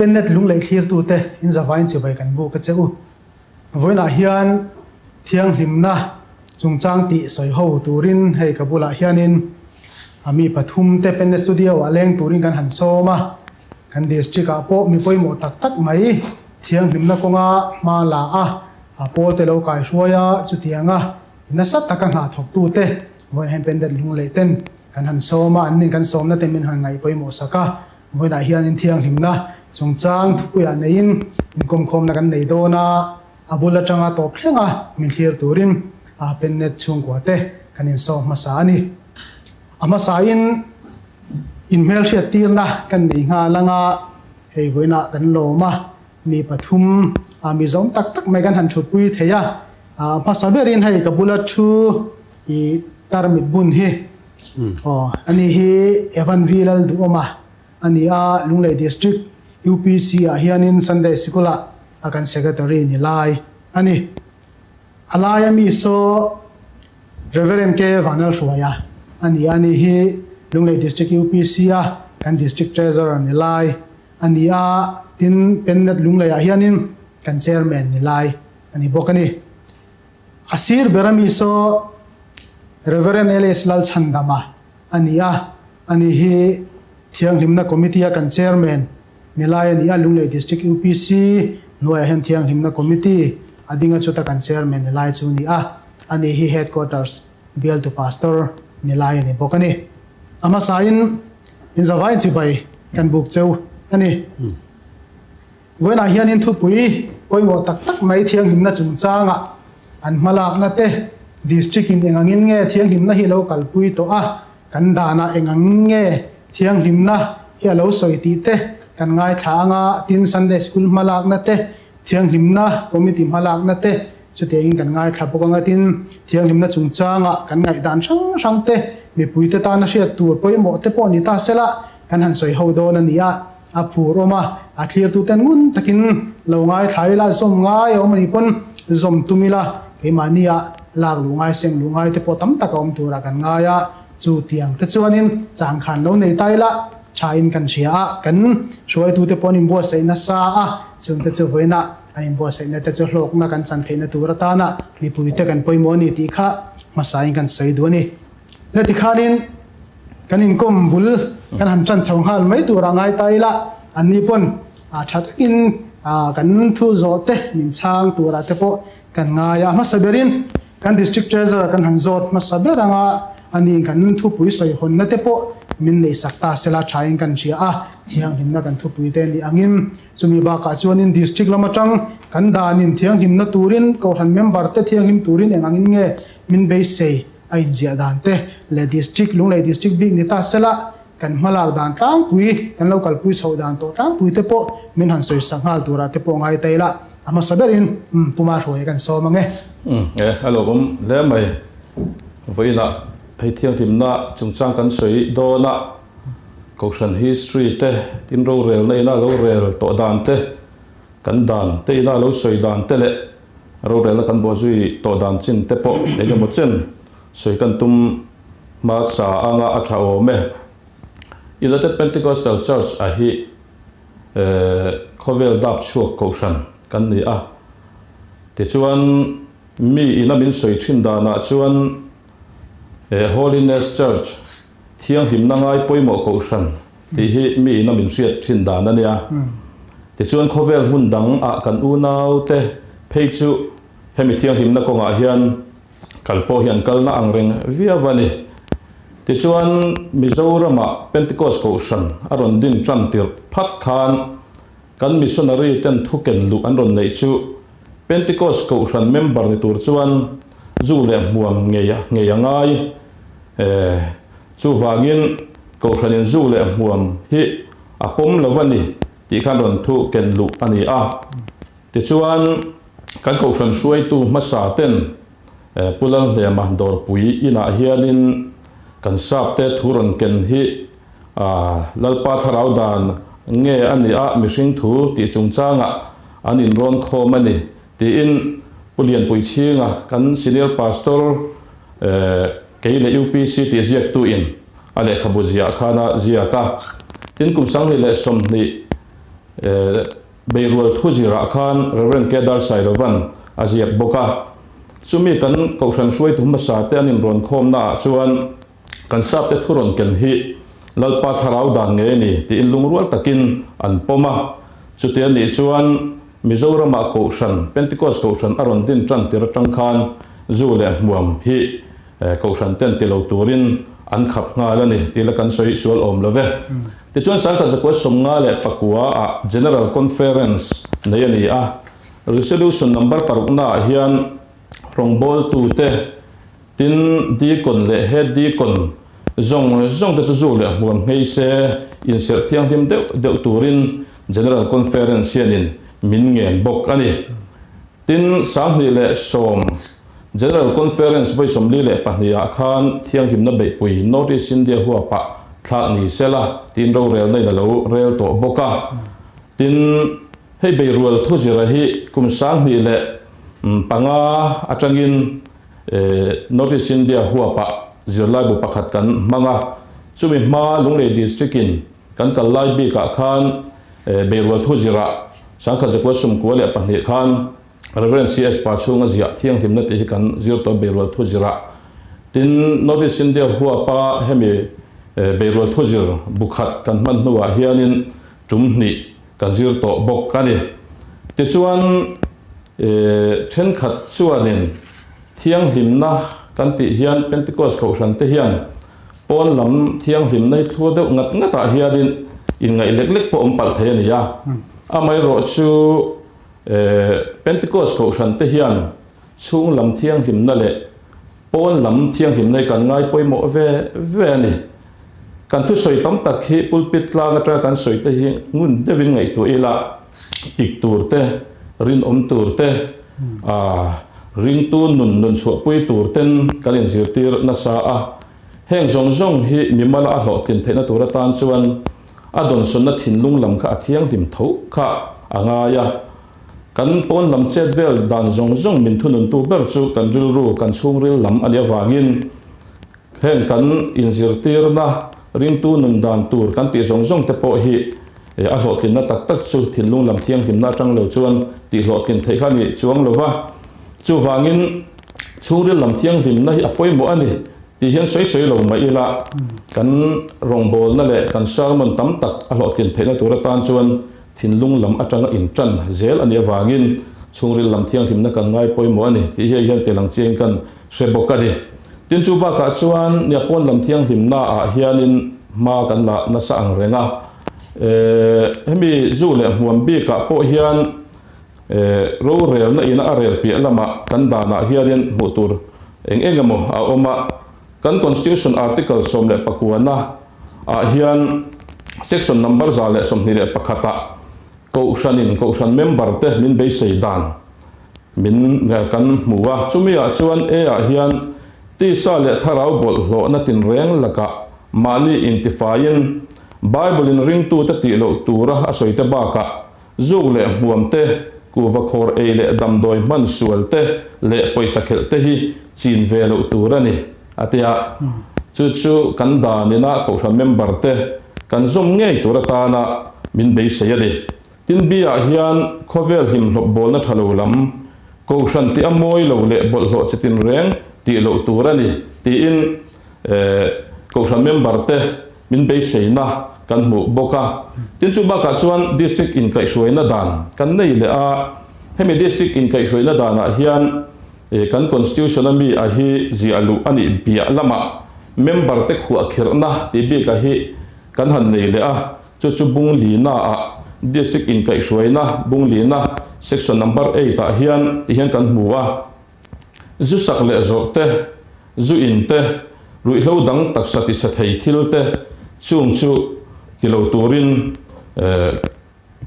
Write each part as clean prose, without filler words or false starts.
pennet lung lei thlir tu te in zawain chi bai kan bu ka cheu voina hian thiang hlimna chungchang ti soi ho turin hei kabula hianin ami pathum te pennet studio aleng turin kan han soma kan district a po mi poimo tak tak mai thiang hlimna konga ma la a po te lo kai hruaya chutianga ina sat taka nga thok tu te voin hen pendet lung lei ten kan han soma an ning kan somna te min han ngai poimo saka voina hian in thiang hlimna chungchang thupuya nein in komkhom na kan nei dona abula tanga top thlenga min thlir turin a pennet chung kwate kanin so masa ani ama sain in mel hriat tirna kan nei nga langa hei voina kan loma mi pathum mi zong tak tak mai kan han thut pui theya pasaberin hei kabula thu I tarmit bun hi ani hi evan vilal duoma ani a lunglei district UPC a hianin Sunday Sikula akan secretary ni lai ani alaya mi so Reverend K Vanal Shuaya ani hi lunglei district UPC a kan district treasurer ni lai ani a tin pennet lunglei a hianin kan chairman ni lai ani bokani asir berami so Reverend Elias Lal Chandama ani hi thiang hlimna committee kan chairman nilai ani a lunglei district UPC noya hen thiang hlimna committee adinga chuta kan chairman nilai chu ni ani hi headquarters bial to pastor nilai ani bokani ama sain in zawai chi bai kan buk cheu ani voina hian in thu pui poimo tak tak mai thiang hlimna chungchanga an malak na te district in engangin nge thiang hlimna hi lo kalpui to kan dana engangin nge thiang hlimna hi lo soi ti te kan ngai thanga tin Sunday school malak na te thiang hlimna committee malak na te chute in kan ngai tha pokanga tin thiang hlimna chungchanga kan ngai dan sang te mi pui te ta na hriat tur poimo te po ni ta sela kan han soi ho do na nia a phuroma a thlir tu ten ngun takin lo ngai thaila som ngai omani pon zom tumila ke mania lak lungai seng lungai te po tam takom tura kan ngaya chu tiang te chuanin chang khan lo nei taila chain kan ria kan suai tu te ponin bo sei na sa chung te chu voina ain bo sei na te chu hlok na kan chan theina tura ta na ni pui te kan poimo ni ti kha masai kan sei du ni le ti khanin kanin kom bul kan han chan chong hal mai tura ngai taila ani pon that in kan thu zo te min chang tura te po kan ngaya masaberin kan district treasurer kan hanzot masaberanga ani kan thu pui soi hon na te po min nei sakta sela thain kan chia thiang himna kan thu pui te ni angin chumi ba ka chuanin district lamatang kan danin thiang himna turin ko han member te thiang him turin engangin nge min be sei ain zia dan te le district lunglei district big ni ta sela kan malak dan tang pui kan local pui chho dan to tang pui te po min han soi sanghal tura te po ngai taila ama saberin puma roi kan so mange hello bom le mai voina hei thiang hlimna chungchang kan soi do na Cochrane history te tin ro rel nei na lo rel to dan te kan dan te na lo soi dan te le ro rel kan bo zui to dan chin te po le mo chen soi kan tum ma sa anga a tha o me United Pentecostal Church a hi khovel dap chuak Cochrane kan ni ti chuan mi ina min soi thin dana chuan Holiness Church thiang himna ngai poimo Cochrane ti hi mi ina min riat thin dana nia ti chuan khovel hun dang kan u nau te phei chu hemi thiang himna ko nga hian kalpo hian kalna angreng viawani ti chuan Mizorama Pentecost Cochrane aron din chantir phat khan kan missionary ten thuken lu an ron nei chu Pentecost Cochrane member ni tur chuan zu le muam ngeya ngai chu wangin Cochrane zu le muam hi apom lovani ti khan ron thu ken lu ani ti chuan kan Cochrane suai tu masa ten pulang le mandor pui ina hianin kan sap te thuron ken hi lalpa tharau dan nge ani mishing thu ti chungchanga anin ron khomani ti in pulian pui chinga kan senior pastor keile UPC ti ziak tu in ale khabuzia khana ziaka tin kum sang ni le som ni Beirul Thuzira Khan Reverend Kedar Sairovan Aziak Boka Chumi kan kausan suai tu masa te anin ron khom na chuan kan sap te thuron ken hi lalpa tharau dan nge ni ti lung rual takin an poma chutia ni chuan Mizoram kausan Pentecost kausan aron din tran tir tang khan zu le muam hi kausan ten ti lo turin an khap nga la ni ti la kan soi sual om love ti chuan sang kha zakwa somnga le pakua a General Conference nei ani a resolution number parukna hian rongbol tu te tin dikon le head dikon zong te chu le muam ngei se in ser thiang him deuh turin General Conference hianin min ngen bok ani tin sang le som General Conference voi somli le pahnia khan thiang him na be pui notice India huwa pa thla ni sela tin ro rel nei lo rel to boka tin hei Beirul Thuzira hi kum sang ni le panga atangin notice India huwa pa zirlai bu pakhat kan manga chumi ma lungle district in kan kalai bi ka khan Beirul Thuzira sangkha zakwa sumkua le pahni khan Reverend CS Pachunga zia thiang himna te hi kan zir to Beirul Thuzira tin notice India huwa pa hemi Beirul Thuzir bukhat kan man nuwa hianin tumhni kan zir to bok kani ti chuan then khat chuanin thiang himna kan ti hian Pentecost kausan te hian pon lam thiang himna thu deuh ngata hianin in ngai lek po ompal the ani ya amai ro chu Pentecost kausan te hian chung lam thiang himna le pon lam thiang himna kan ngai poimo ve ani kan thu soi tam tak hi pulpit la nga kan soi te hi ngun devin ngai tu ila ik tur te rin om tur te ring tu nun su pui tur ten kalin zirtir na sa a heng zong hi mimala a hlo tin thena tura tan chuan adon sunna thinlung lam kha thiang him tho kha anga ya kan pon lam chet vel dan zong min thunun tu ber chu kan ru kan sungril lam alia wangin heng kan in zirtir na ring tu nun dan tur kan ti zong te po hi a hlo tin na tak chu thinlung lam thiang him na tang lo chuan ti hlo tin thei kha ni chuang lova chu wangin sungril lam thiang him na hi apoi mo ani ti hian soi lo mai ila kan rongbol na le kan salmon tam tak a hlo tin thei na tur tan chuan thinlung lam atanga in tran zel ani awangin sungril lam thiang him na kan ngai poi mo ani ti hian telang cheng kan sebokani tin chu ba ka chuan Nepal lam thiang him na a hianin ma kan la na sa ang renga hemi zu le huam bi ka po hian ro rel na ina arel pi lama kan dana hianin motor engamo a oma kan constitution article som le pakuana a hian section number za le som ni le pakhata kausan member te min be seidan min kan muwa chumia chuan a hian ti sa le tharau bol hlo na tin reng laka mali intifayin Bible in ring tu te ti lo tura asoite ba ka zug le huam te ku va khor e le damdoi man sual te le poisa khel te hi chin ve lo tura ni atia chu kan da ni na ko member te kan zum ngei tura ta na min be se yade tin bia hian khovel him hlo bol na thalo lam ko shan ti amoi lo le bol hlo chitin reng ti lo tura ni ti in ko member te min be se na kan mu boka tin chu ba ka chuan district in kai hruaina dan kan nei le a hemi district in kai hruaina dan a hian kan constitution ami a hi zialu ani bia lama member te khu akhirna ti bi ka hi kan han nei le a chu bung li na a district in kai hruaina bung li na section number 8 a hian kan mu a zu sak le zo te zu in te rui hlo dang tak sati sa thei thil te chung chu tilo turin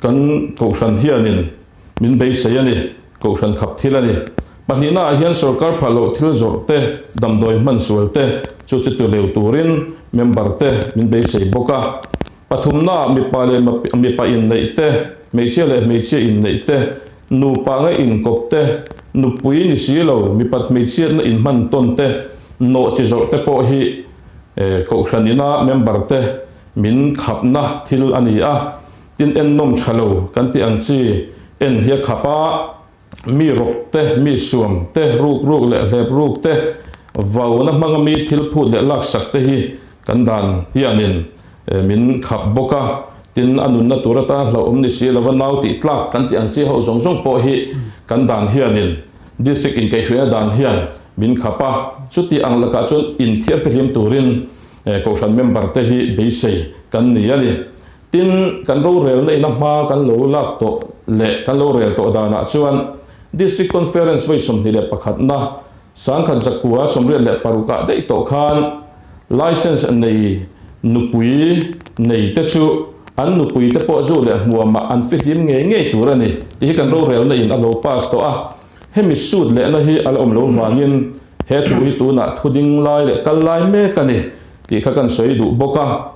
kan kausan hianin min be sayani kausan khap thilani panina hian sarkar phalo thil zorte damdoi mansual te chu tilo turin member te min be sei boka pathumna mi pale mi pa in nei te meisiale meisia in nei te nu pa nga in kop te nu pui ni silo mi pat meisia na in man ton te no chi zorte po hi kausanina member te min khapna thil ani a tin en nom thalo kan ti ang chi en hi khapa mi rok te mi suam te ruk le hlep ruk te vau na hmanga mi thil phut le lak sak te hi kan dan hianin min khap boka tin anun na turata hlo omni si lawa nau ti tlak kan ti ang chi ho zong zong po hi kan dan hianin district in kai hria dan hian min khapa chuti ang laka chun in thiar fe him turin koshan member te hi beisei kan ni ani tin kan ro rel nei na ma kan lo lak to le kan lo rel to dana chuan district conference vai som ni le pakhat na sang khan zakua somre le paruka dei to khan license nei nupui nei te chu an nupui te po zu le muama an fi him nge turani ti kan ro rel nei in alo pass to a hemi sud le na hi al om lo wangin he tu hi tu na thuding lai le kal lai me kani ti kha kan soi du boka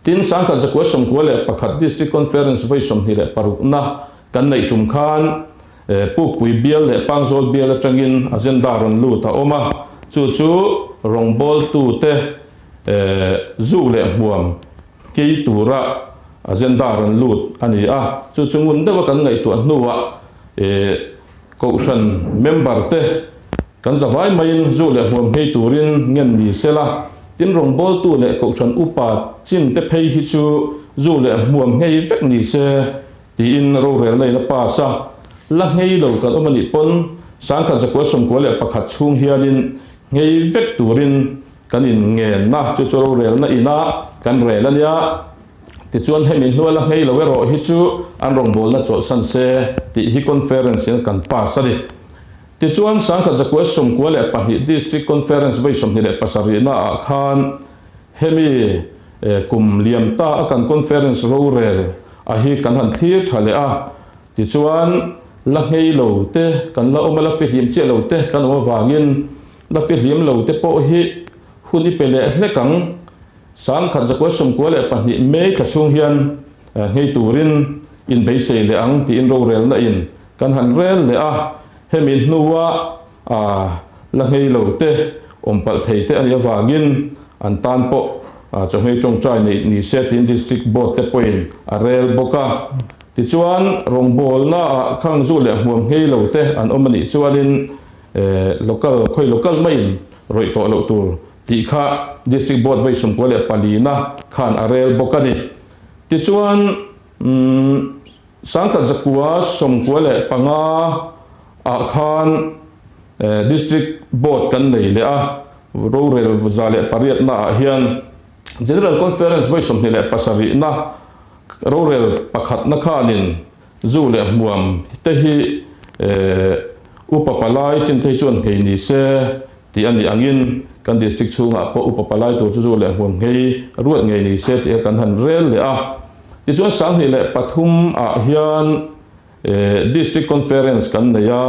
tin sang khan zakua som ko le pakhat district conference vai som ni le paruk na kan nei tum khan pu pui bial le pangzol bial atangin agenda ron lu ta oma chu rongbol tu te zu le muam ki tura agenda ron lut ani a chu ngun de kan ngai tu nuwa koshan member te kan zawai main zu le muam hei turin ngen ni sela tin rongbol tu le koshan upa chin te phei hi chu zu le muam hei vek ni se ti in ro rel nei na pa sa la ngei lo kan omani pon sang kha zakwa som ko le pakhat chung hianin ngei vek turin kanin nge na chu ro rel na ina kan rel ania ti chuan hemin hnu la ngei lo ro hi chu an rong bol na chol san se ti hi conference kan pa sari ti chuan sang kha zakwa som ko le pahi district conference vai som ni le pasari na khan hemi kum liam ta akan conference ro rel a hi kan han thir thale a ti chuan la ngei lo te kan la omala fe him che lo te kan o wangin la fe him lo te po hi huni pele hlekang sang khan zakwa som ko le pahni me ka chung hian ngei turin in beise le ang ti in ro rel na in kan han rel le a hemin nuwa la ngei lo te ompal thei te ani wangin an tan po chongei chong chai ni set in district board te point a rel boka ti chuan rongbol na khang zu le hmuam ngei lo te an omani chuanin local main roi to lo tur ti kha district board vai som ko le palina khan arel bokani ti chuan sangka zakua som ko le panga a khan district board kan nei le a ro rel zale pariat na hian general conference vai som ni le pasari na rorel pakhat na khanin zu le muam te hi upapalai chin thei chuan ngei ni se ti ani angin kan district chunga po upapalai to chu le muam ngei ruat ngei ni se ti kan han rel le a ti chuan sang ni le pathum a hian district conference kan na ya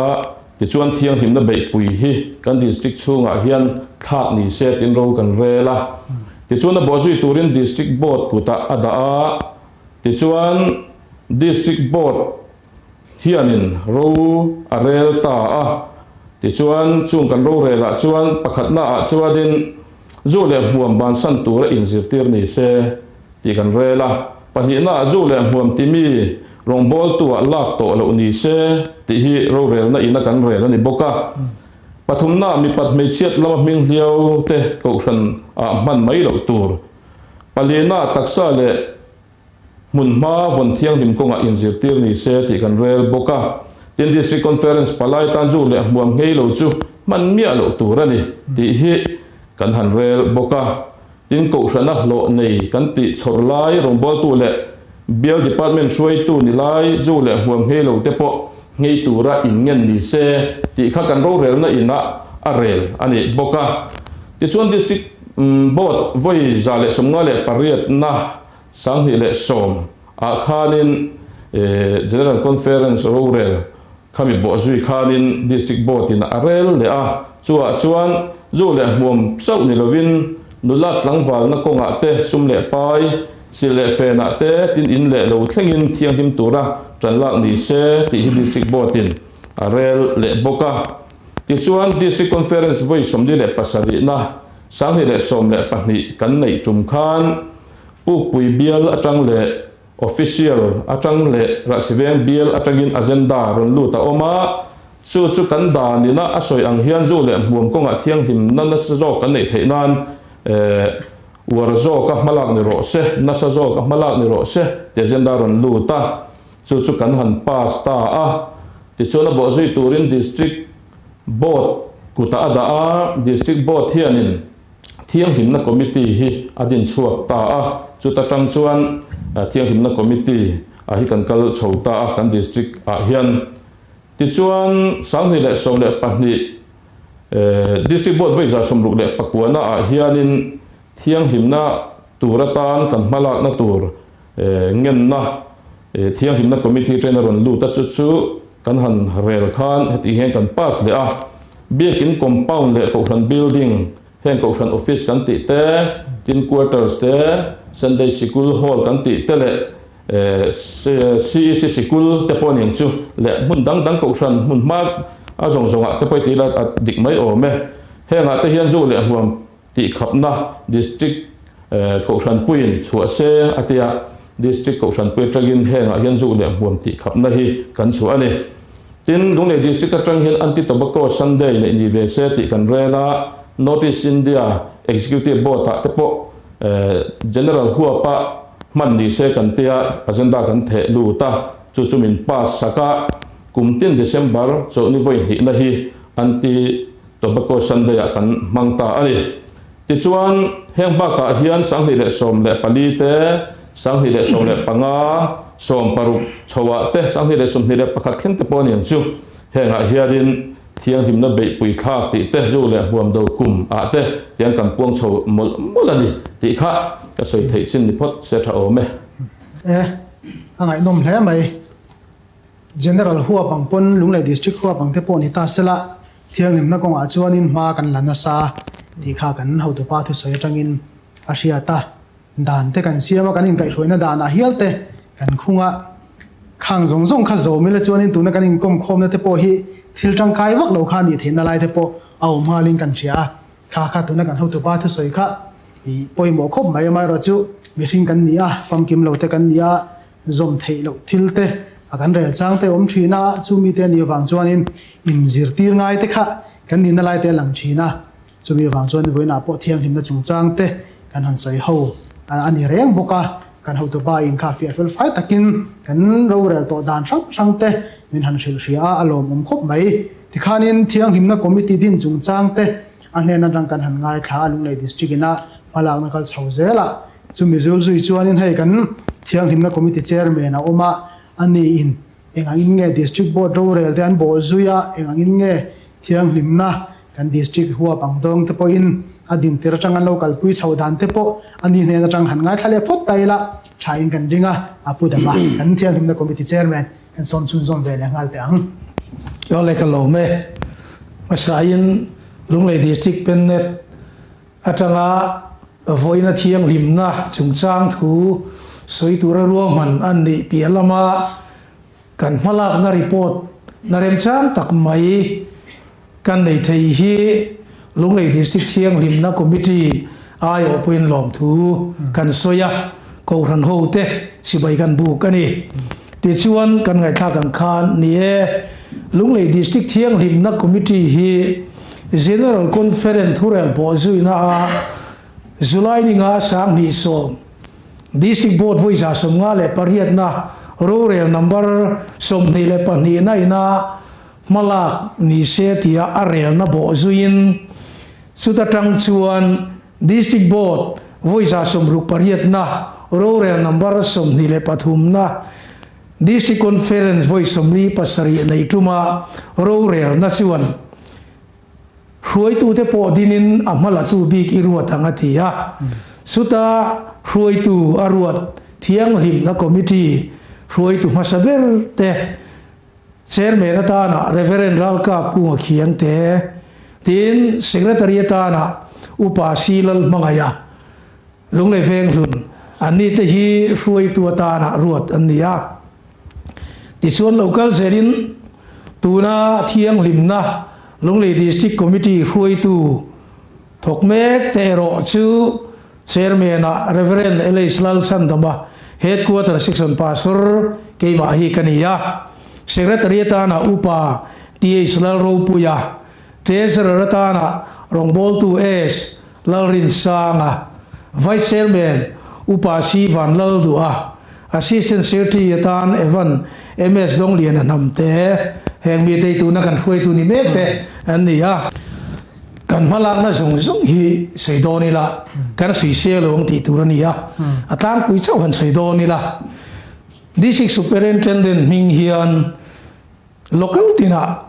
ti chuan thiang him na bei pui hi kan district chunga hian thak ni se tin ro kan rela ti chuan na bozui turin district board kuta ada a ti chuan district board hianin ro arel ta a ti chuan chung kan ro rela chuan pakhat na a chuadin zu le huam ban san tur in zirtir ni se ti kan rela pahni na zu le huam ti mi rongbol tu a lak to lo ni se ti hi ro rel na ina kan rel ani boka pathum na mi pat mei chiat lama ming hliau te ko san a man mai lo tur palina taksa le mun ma von thiang dim konga in zirtir ni se ti kan rel boka tin district conference palai tan zu le muam ngei lo chu man mia lo turani ti hi kan han rel boka tin ko sana lo nei kan ti chorlai rongbol tu le bial department shoi tu ni lai zu le muam ngei lo te po ngei tura in ngen ni se ti kha kan ro rel na ina a rel ani boka ti chuan district board voi zale somnga le pariat na sang hi le som a khanin general conference rorel khami bo zui khanin district board in arel le a chuan zu le muam sau ni lovin nulat langwal na konga te sum le pai sil le fe na te tin in le lo thlengin thiang him tura chanlak ni se ti hi district board in arel le boka ti chuan district conference voi som di le pasari na sang hi le som le pahni kan nei tum khan pu pui bial atang le official atang le rasiveng bial atangin agenda ron lu ta oma chu kan dan ni na asoi ang hian zu le muam ko nga thiang him nan sa zo kan nei theinan war zo ka malak ni ro se na sa zo ka malak ni ro se te agenda ron lu ta chu kan han pass ta a ti chona bo zui turin district board kuta ada a district board hianin thiang him na committee hi adin chuak ta a chu ta tang chuan thiang him na committee a hi kan kal chhota a kan district a hian ti chuan sangni le som le pahni district board vai za som ruk le pakuana a hianin thiang him na turatan kan malak na tur ngen na thiang him na committee trainer on lu ta chu kan han rel khan heti hen kan pass le a biakin compound le ko han building hen ko han office kan ti te tin quarters te Sunday school hall kan ti te le CEC school te ponin chu le mun dang ko han mun ma a zong a te poi ti la dik mai o me henga te hian zu le huam ti khapna district ko han puin chua se atia district ko san pui tragin henga hian zu le huam ti khapna hi kan chu ani tin lunglei district atang hian anti tobacco Sunday le ni ve se ti kan rela notice India executive board ta tepo general huapa man ni se kan tia agenda kan the lu ta chu chumin pass saka kumtin December so ni voi hi na hi anti tobacco Sunday kan mangta ani ti chuan heng ba ka hian sanghi le som le pali te sanghi le som le panga som paruk chowa te sanghi le som le pakhat khen te ponian chu henga hiarin thiang him na be pui kha ti te zu le huam do kum a te tiang kan puang chho molani ti kha ka soi thei sin ni phot se tha o me angai nom hle mai general huwa pangpon lunglei district huwa pangte pon hita sela thiang nim na kong a chuanin ma kan lana sa ti kha kan ho to pa thu soi tangin asia ta dan te kan siama kan in kai hroina dan a hialte kan khunga khang zong zong kha zo mila chuanin tuna kan in kom khom na te po hi thil tang kai wak lo kha ni theina lai te po au ma ling kan sia kha tuna kan ho to pa thu soi kha i poimo khop mai mai ro chu mi hring kan nia fam kim lo te kan nia zom thei lo thil te akan rel chang te om thina chu mi te ni wang chuanin in zir tir ngai te kha kan ni na lai te lang thina chu mi wang chuan voina po thiang him na chung chang te kan han sai ho ani reng boka kan ho to ba in kha fi fel fai takin kan ro rel to dan sang te min han shil ria alom khop mai ti khanin thiang him na committee din chung chang te ane na rang kan han ngai thla lunglei district ina malak na kal chhozela chu mi zul zui chuanin hei kan thiang him na committee chairman a oma ani in engangin nge district board ro rel te an bol zuya engangin nge thiang him na kan district huwa pangdong te po in adin ter changan local pui chhodan te po ani ne na chang han ngai thlale phot taila thain kan ringa apudama kan thiang him na committee chairman kan son chun zon ve le ngal te ang yo le ka lo me masain lunglei district pennet atanga voina thiang limna chungchang thu soi tura ruang man an ni pialama kan malak na report na rem chang tak mai kan nei thei hi lunglei district thiang limna committee ai open lom thu kan soya ko ran ho te sibai kan bu kani ti chuan kan ngai tha kan khan ni e lunglei district thiang limna committee hi general conference thurel bo zuina July ni nga sang ni som district board voice som nga le pariat na rural number som ni le pa ni na ina malak ni se tia arel na bo zuin sutatang chuan district board voice som ruk pariat na rural number som ni le pathum na district conference voice som ni pasari nei tuma rural na chuan huai tu te po dinin amala tu big iruat angatia suta huai tu aruat thiang lim na committee huai tu masaber te chairman ata na reverend ralka ku khiang te tin secretary ata na upa silal mangaya lunglei veng lun ani te hi huai tu ata na ruat ania ti suan local serin tuna thiang lim na lunglei district committee huai tu thokmek te ro chu chairman a reverend elais lal sandama headquarter section pastor ke ma hi kania secretariat na upa th lal puya treasurer na rongbol 2s lalrin sanga vice chairman upa si van lal dua assistant secretary tan evan ms donglian namte heng mi te tu na kan khoi tu ni mek te an nia kan malak na sung hi seido ni la kan sui se long ti tu ni ya atang pui chau han seido ni la district superintendent ming hian local tina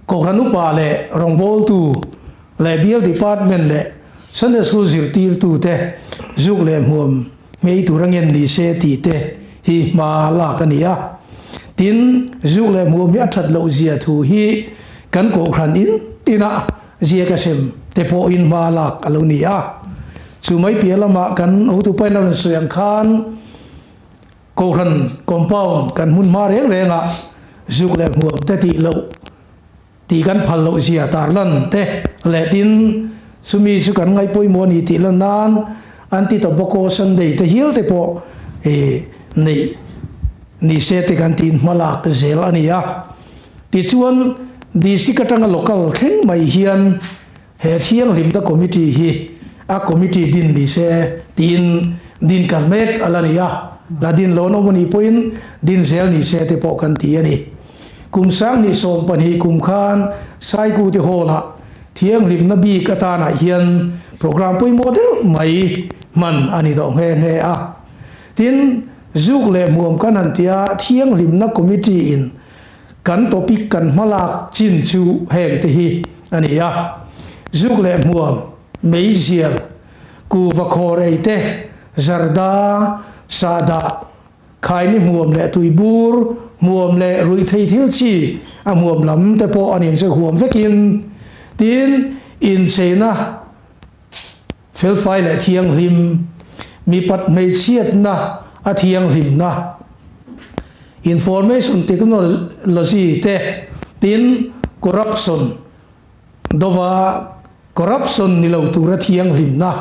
ko ranu pa le rongbol tu le bial department le sunday school zirtir tu te zuk le muam mei tu rangen ni se ti te hi ma la kan ya tin zuk le muam ya that lo zia thu hi kan ko ran in tina zia ka sem te po in ma la alo ni ya chu mai pia lama kan o tu pai na ran soyang khan ko ran compound kan mun ma reng renga zuk le muam te ti lo ti kan phal lo zia tar lan te le tin sumi su kan ngai poi mo ni ti lan nan anti to boko sunday te hil te po ni se te kan tin malak zel ania ti chuan district atanga local kheng mai hian he thiang lim da committee hi a committee din ni se din kan mek alania la din lo no moni point din zel ni se te po kan ti ani kum sang ni som pan hi kum khan sai ku te hola thiang lim na bi ka ta na hian program poi model mai man ani do nge nge a tin zuk le muam kan an tia thiang lim na committee in kan topic kan malak chin chu heng te hi ani a zuk le muam mei zial ku va khore te zarda sada khai ni muam le tuibur muam le rui thei thil chi a muam lam te po ani se huam vekin tin in sena fel fai le thiang lim mi pat mei chiat na a thiang lim na information technology te tin corruption dova corruption ni lo tu ra thiang lim na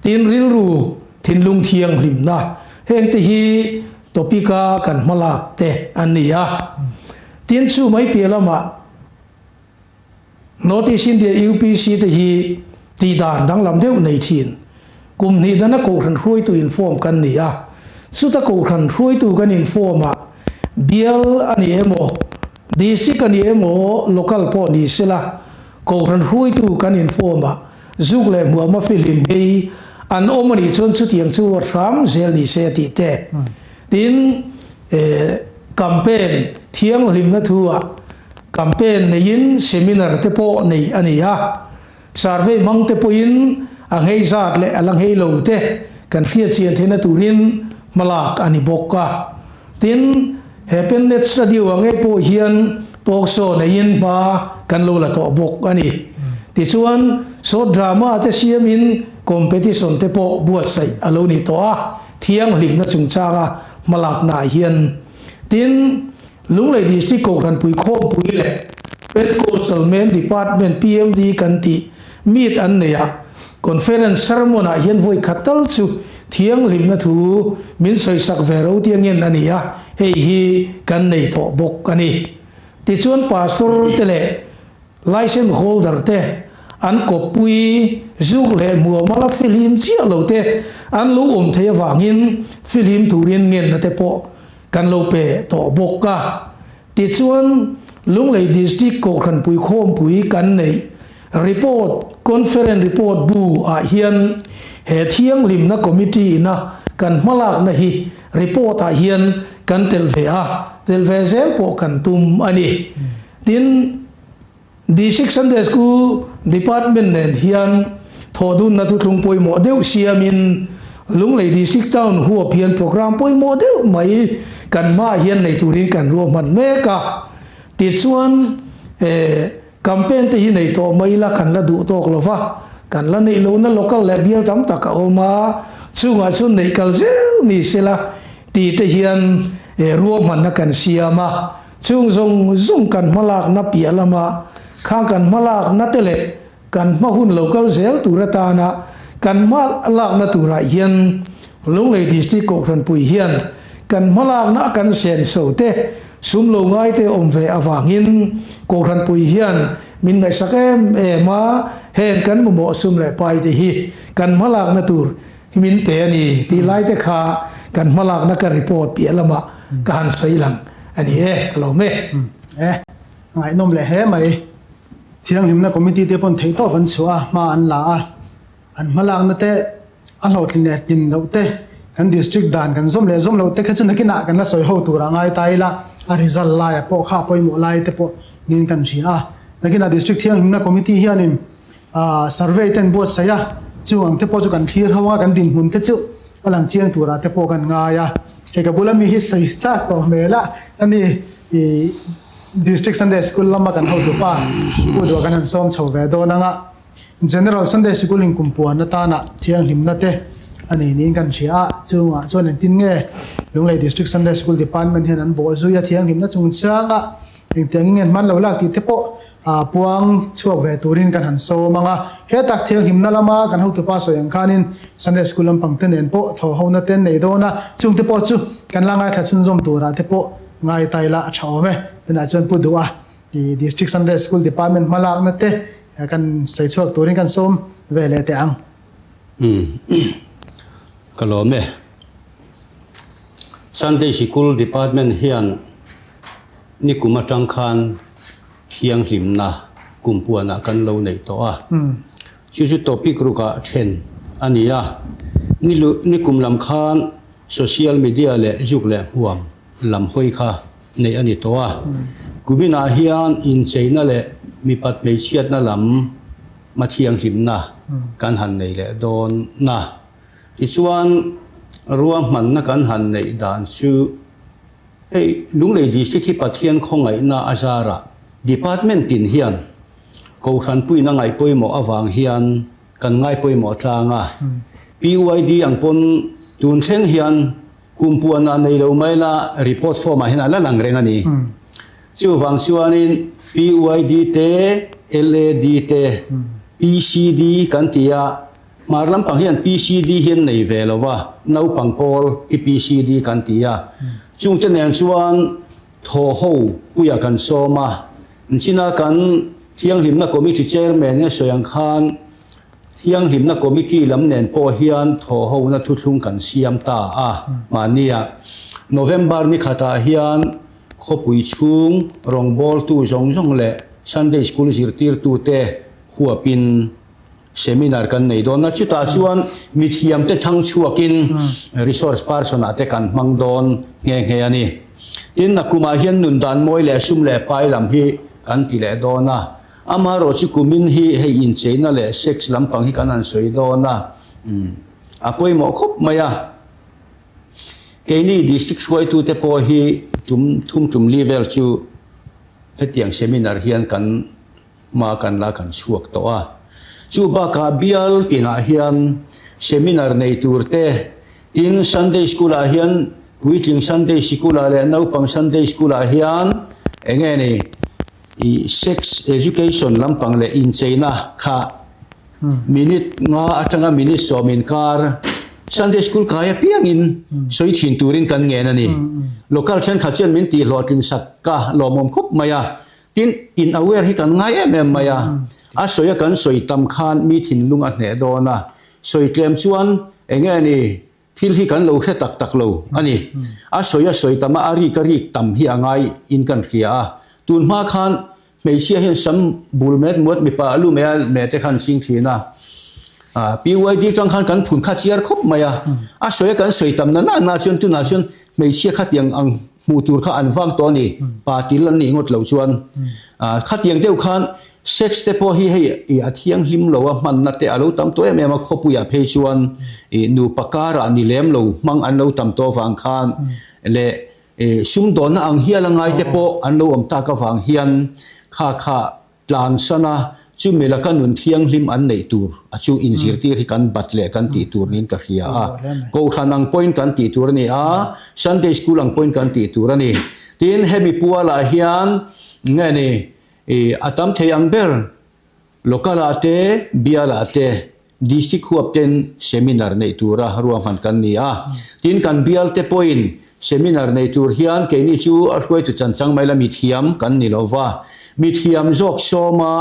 tin ril ru thin lung thiang lim na heng te hi topika kan malak te ania tin chu mai pelama notice in the UPC te hi ti dan dang lam deuh nei thin kum ni dana ko ran hroi tu inform kan nia su ta ko ran hroi tu kan inform a bial ani emo district ani emo local po ni sela ko ran hroi tu kan inform a zuk le mu ma filim hei an omani chon chu tiang chu ram zel ni se ti te tin campaign thiang lim na thua campaign nein seminar te po nei ania survey mang te po in angei zat le alang hei lo te kan khia chian thena turin malak ani bokka tin happiness study ange po hian talk show nein ba kan lo la to bok ani ti chuan so drama te siam in competition te po buat sai alo ni to a thiang lim na chung changa malak na hian tin lunglei district ko ran pui kho pui le pet coastal main department PMD kan ti meet an neya conference ceremony hian voi khatal chu thiang lim na thu min soi sak vero tiang en ania hei hi kan nei to bok ani ti chuan pastor tele license holder te an ko pui zuk le mu mala film chia lo te an lu the wangin film turin ngen na te po kan lo pe to bokka ti chuan lunglei district ko khan pui khom pui kan nei report conference report bu a hian he thiang lim na committee na kan malak na hi report a hian kan telve zel po kan tum ani tin district Sunday school department nen hian thodun na tu thung poi mo deu siamin lunglei district town huap hian program poi mo deu mai kan ma hian nei turin kan ro man meka ti chuan campaign te hi nei to mai la kan la du tok lova kan la nei lo na local level tam tak oma chunga chun nei kal zel ni sela ti te hian ro man na kan siama chung zong kan malak na pialama khang kan malak na tele kan ma hun local zel turatana kan ma lak na tura hian lung lei district ko khan pui hian kan malak na kan sen so te sum lo ngai te om ve awangin ko khan pui hian min ngai sakem ma hen kan mo sum le pai te hi kan malak na tur min te ani ti lai te kha kan malak na kan report pi lama kan sailang ani lo me ngai nom le he mai thiang himna committee te pon thei to ban chua ma an la an malak na te an lo thin le tin lo te kan district dan kan zom lo te khachun nakina kan la soi ho tura ngai tai la a result la ya po kha poi mo lai te po nin kan ri nakina district thiang himna committee hianin survey ten bo saya chuang te po chu kan thir hawa kan din mun te chu alang chiang tura te po kan nga ya he ka bula mi hi sai cha to mela ani district Sunday school lama kan ho tu pa u do kan an som chho ve do na nga general Sunday school in kumpuan na ta na thiang himna te ani nin kan thia chunga chuan an tin nge lunglei district Sunday school department hian an bo zu ya thiang himna chung changa eng tiang ngen man lo lak ti te po puang chuak ve turin kan han so manga he tak thiang himna lama kan ho tu pa so yang khanin Sunday school lam pang ten en po tho ho na ten nei do na chung te po chu kan la ngai tha chun zom tura te po ngai tai la chho me tena chuan pu duwa di district Sunday school department malak na te kan sei chuak turin kan som ve le te ang kalome Sunday school department hian ni kuma tang khan thiang hlimna kumpuana kan lo nei to chu topic ruka then ania ni kumlam khan social media le juk le huam lam hoi kha nei ani to kumina hian in chaina le mi pat mei chiat na lam ma thiang hlimna kan han nei le don na ichuan ruang man na kan han nei dan chu ei lunglei district hi pathian khongai na azara department tin hian ko khan pui na ngai poimo awang hian kan ngai poimo tlanga PYD ang pon tun thleng hian kumpuana nei lo mai la report form a hin ala lang reng ani chu wang chuanin PYD te LAD te PCD kan tia marlam pang hian PCD hian nei velowa no pangpol PCD kan tia chung te nen chuan tho ho puya kan soma china kan thiang hlimna committee chairman ne soyang khan thiang hlimna committee lam nen po hian tho ho na thu thlung kan siam ta mania November ni khata hian khopui chung rongbol tu jong le Sunday school zirtir tu te huapin seminar kan nei don na chuta chuan mi thiam te thang chuakin resource person ate kan mang don nge ani tin na kuma hian nun dan moi le sum le pai lam hi kan ti le dona amaro chi kumin hi hei in cheina le sex lampang hi kan an soi dona apoi mo khop maya keini district swai tu te po hi chum level chu hetiang seminar hian kan ma kan la kan chuak to chu ba ka bial tina hian seminar nei turte tin Sunday school a hian puitling Sunday school a le naupang Sunday school a hian engeni i sex education lampang le in China kha minute nga atanga minute so min kar Sunday school kaya piangin soi thin turin kan nge na ni local chen kha chen min ti lotin sakka lomom khop maya tin in aware hi kan ngai em maya a soya kan soi tam khan mi thin lunga hne dona soi tlem chuan engeni thil hi kan lo khe tak lo ani a soya soi tama ari kari tam hi angai in kan ria tun ma khan meisia hian sam bulmet mot mi pa lu me te khan sing thina PYD chang khan kan phun kha chiar khop maya a soya kan soi tam na chun tu na chun meisia khat yang ang mu tur kha anwang to ni pa til an ni ngot lo chuan khat yang deu khan sex te po hi hei athiang hlim lo a man na te alo tam to em ma khopu ya phei chuan nu pakara ni lem lo mang an lo tam to wang khan le sum don na ang hiala ngai te po an lo am ta ka wang hian kha tlan sana chu mela kan nun thiang hlim an nei tur achu injir tir hi kan batle kan ti tur nin ka hria ko thanang point kan ti tur ni Sunday school ang point kan ti tur ani tin hemi puala hian ngani atam theyang ber local ate biala ate district huap ten seminar nei tura ruam han kan ni a tin kan bial te point seminar nei tur hian ke ni chu a hroi tu chanchang mai la mi thiam kan ni lova mi thiam jok soma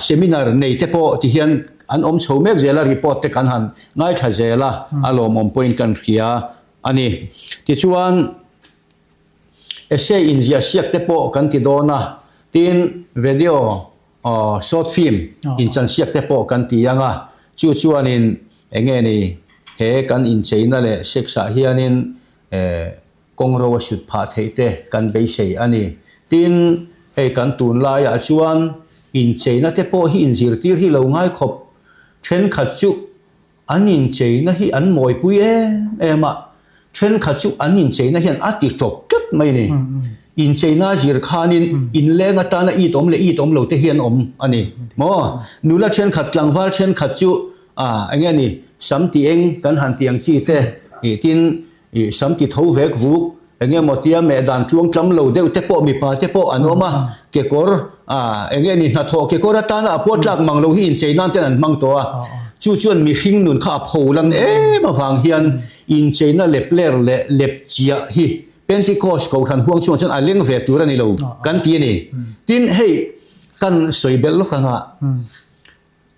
seminar nei te po ti hian an om chho mek zela report te kan han ngai tha zela alom om point kan ria ani ti chuan essay in zia siak te po kan ti dona tin video short film in chan siak te po kan ti anga chu chuan in enge ni he kan in cheina le seksa hianin kongro wa shut pha theite kan be sei ani tin he kan tun la ya chuan in cheina te po hi in zir tir hi lo ngai khop then khat chu an in cheina hi an moi pui ema then khat chu an in cheina hian ati chop tat mai ni in cheina zir khanin in lenga ta na i tom lo te hian om ani mo nula then khat tlangwal then khat chu enge ni samti eng kan han tiang chi te tin samti tho vek vu enge motia me dan tuang tlam lo de te po mi pa te po anoma ke kor enge ni na tho ke kor ta na potlak manglo hi in cheina ten an mang to chu chuan mi hring nun kha pholan ma wang hian in cheina lep ler le lep chia hi Pentecost ko than huang chuan a leng ve tur ani lo kan ti ni tin hei kan soibel lo kanga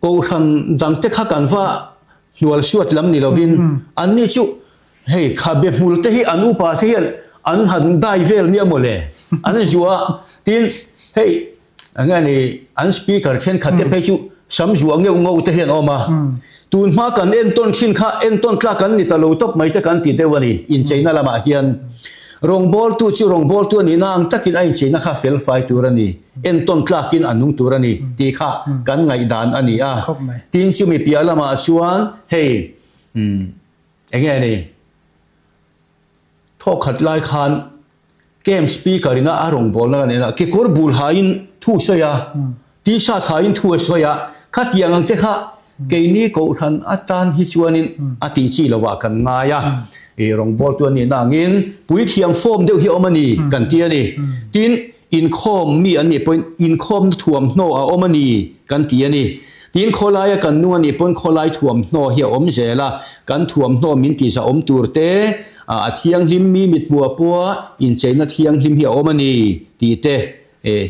ko than dang te kha kan wa nual suat lam ni lovin an ni chu hei khabe mul te hi anu pa the hian an han dai vel ni amole an zuwa tin hei angani an speaker chen khate pe chu sam zuwa nge ngo te hian oma tun ma kan en ton thin kha en ton tla kan ni ta lo top mai te kan ti dewani in cheina lama hian rong bol tu chu rong bol tu ni na ang takin ai cheina kha fel fai turani en ton tla kin anung turani ti kha kan ngai dan ani a tin chu mi pia lama chuan hei enge ni thok khat lai khan game speaker ina arong bol na ne na ke kor bul hain thu soya ti sa thain thu soya kha tiang ang che kha ke ni ko than atan hi chuanin ati chi lawa kan nga ya rong bol tu ni nangin pui thiam form deuh hi omani kan ti ani tin in khom mi ani point in khom thuam no a omani kan ti ani tin kholai kan nu ani point kholai thuam no hi om zela kan thuam no min ti sa om tur te a thiang lim mi mit bua po in cheina thiang lim hi omani ti te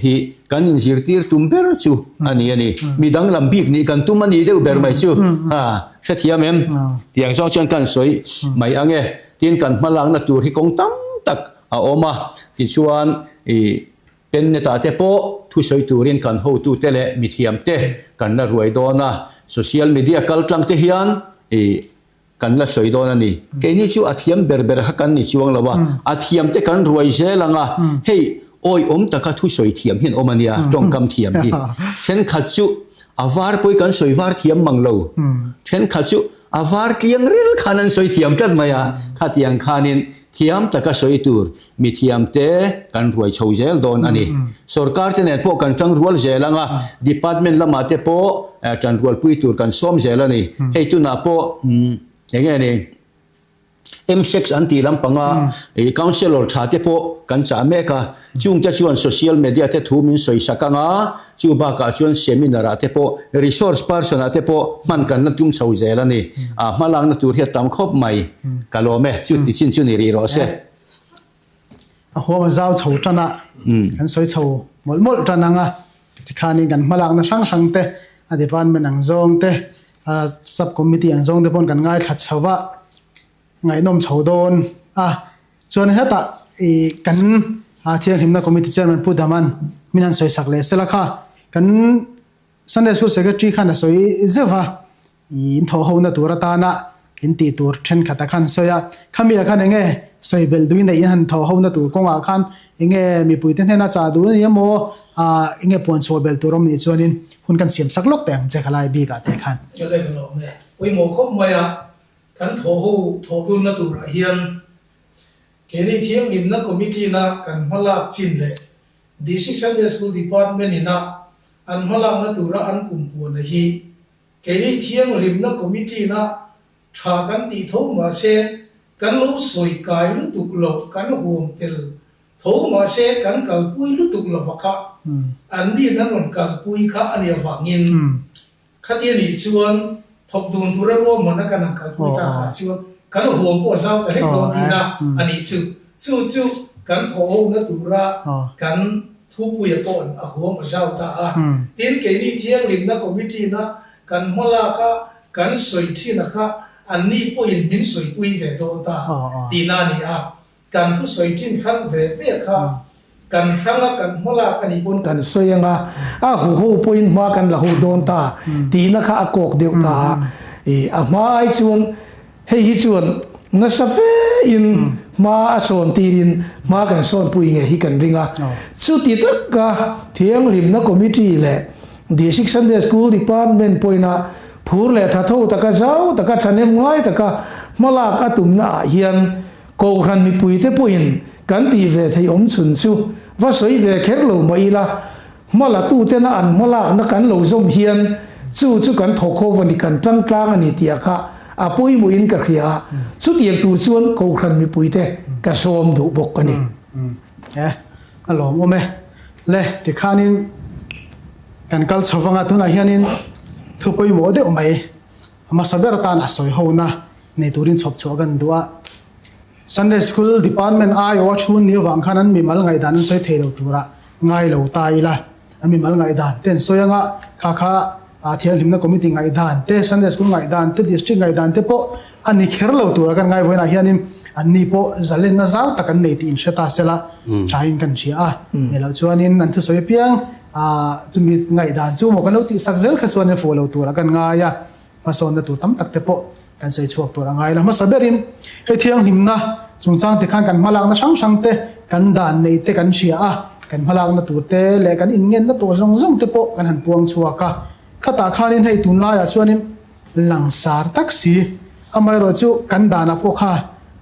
hi kan in zir tir tumber chu ani midang lambik ni kan tumani deuh ber mai chu sa thiam em tiang zo chen kan soi mai ange tin kan malang na tur hi kong tam tak a oma ti chuan pen ne ta te po thu soi turin kan ho tu tele mi thiam te kan na ruai dona social media kal tlang te hian kan la soi dona ni ke ni chu athiam ber ha kan ni chuang lawa athiam te kan ruai se langa hei oi taka thu soi thiam hin omania tong kam thiam hi then khat chu avar poi kan soi var thiam manglo then khat chu avar tiang ril khanan soi thiam tat maya khatiang khanin thiam taka soi tur mi thiam te kan ruai chho zel don ani sarkar te ne po kan tang rual zelanga department lama te po tan rual pui tur kan som zelani hei tu na po enge ni M6 anti lampanga councilor thate po kan cha meka chung te chuan social media te thu min soi sakanga chu ba ka chuan seminar te po resource person te po man kan na tum chho zel ani malang na tur he tam khop mai kalome chu ti chin chu ni ri ro se ho ma zau chho tana kan soi chho mol tananga ti khani kan malang na sang te a department ang zong te sub committee ang zong te pon kan ngai that chawa ngai nom chaudon chuan heta kan thiang himna committee chairman pudaman minan soi sakle selakha kan Sunday school secretary khana soi zewa in tho ho na turata na in ti tur then khata khan soya khamia khan enge soi bel duin nei han tho ho na tur konga khan enge mi puiten hena cha du ni mo enge pon so bel turom ni chuanin hun kan siam saklok teng che khalai bi ka te khan chale kan lo me oi mo khop maya kan tho dun na tur hian keni thiang nim na committee na kan hala chin le district Sunday school department ina an hala na tura an kumpu na hi keni thiang lim na committee na tha kan ti tho ma se kan lo soi kai lu tuk lo kan huam tel tho ma se kan kal pui lu tuk lo kha an di nan on kal pui kha ani wangin khati ni chuan thọc đồn thu ra ruộng mà nó cần là cần bùi ta khá siêu cần là huống bộ sao ta hết đồn thì na anh ấy chú cần thổ nó tụ ra cần thu bùi bồn à huống mà sao ta tiến cái đi thiêng lim na committee na cần mua la ka cần soi thi na ka anh đi bùi min soi bùi về đồn ta thì na ni cần thu soi thi khang về ka cần khang cần mua la cần đi bồn cần soi nga hu point ma cần là hu đồn ta thì na ka cột đều ta mai chuan hei chuan na sape in ma son tirin ma kan son pui nge hi kan ringa chu ti tak ka thiang lim na committee le district Sunday school department poina phur le tha tho taka zau taka thanem ngai taka mala ka tumna hian ko ran mi pui te poin kan ti ve thei om chun chu va soi ve kher lo mai la mala tu te na an mala na kan lo zom hian chu kan thokho wani kan tlang ani tia kha apoi muin ka khia chu tiek tu chuan ko khan mi puite ka som du bok ani alom ome le ti khanin kan kal chawanga tuna hianin thupoi mo de omai ama saber tan asoi hona nei turin chop chu gan duwa Sunday school department ai watch hun ni wang khanan mi mal ngai dan soi thelo tura ngai lo tai la ami mal ngai dan ten soyanga kha thiang limna committee ngai dan te Sunday school ngai dan te district ngai dan te po ani kherlo tura kan ngai voina hianin anni po zalen na zau takan nei tin sheta sela chain kan chia nelo chuanin an thu soi piang chumi ngai dan chu mo kan lo ti sakzel kha chuan follow tura kan ngaya pason na tu tam tak te po kan sei chuak tura ngai la ma saberin he thiang limna chungchang te khan kan malang na sang te kan dan nei te kan chia kan malang na tu te le kan ingen na to zong te po kan han puang chuaka khata khanin hei tunla ya chuanin langsar taxi amai ro chu kan dana po kha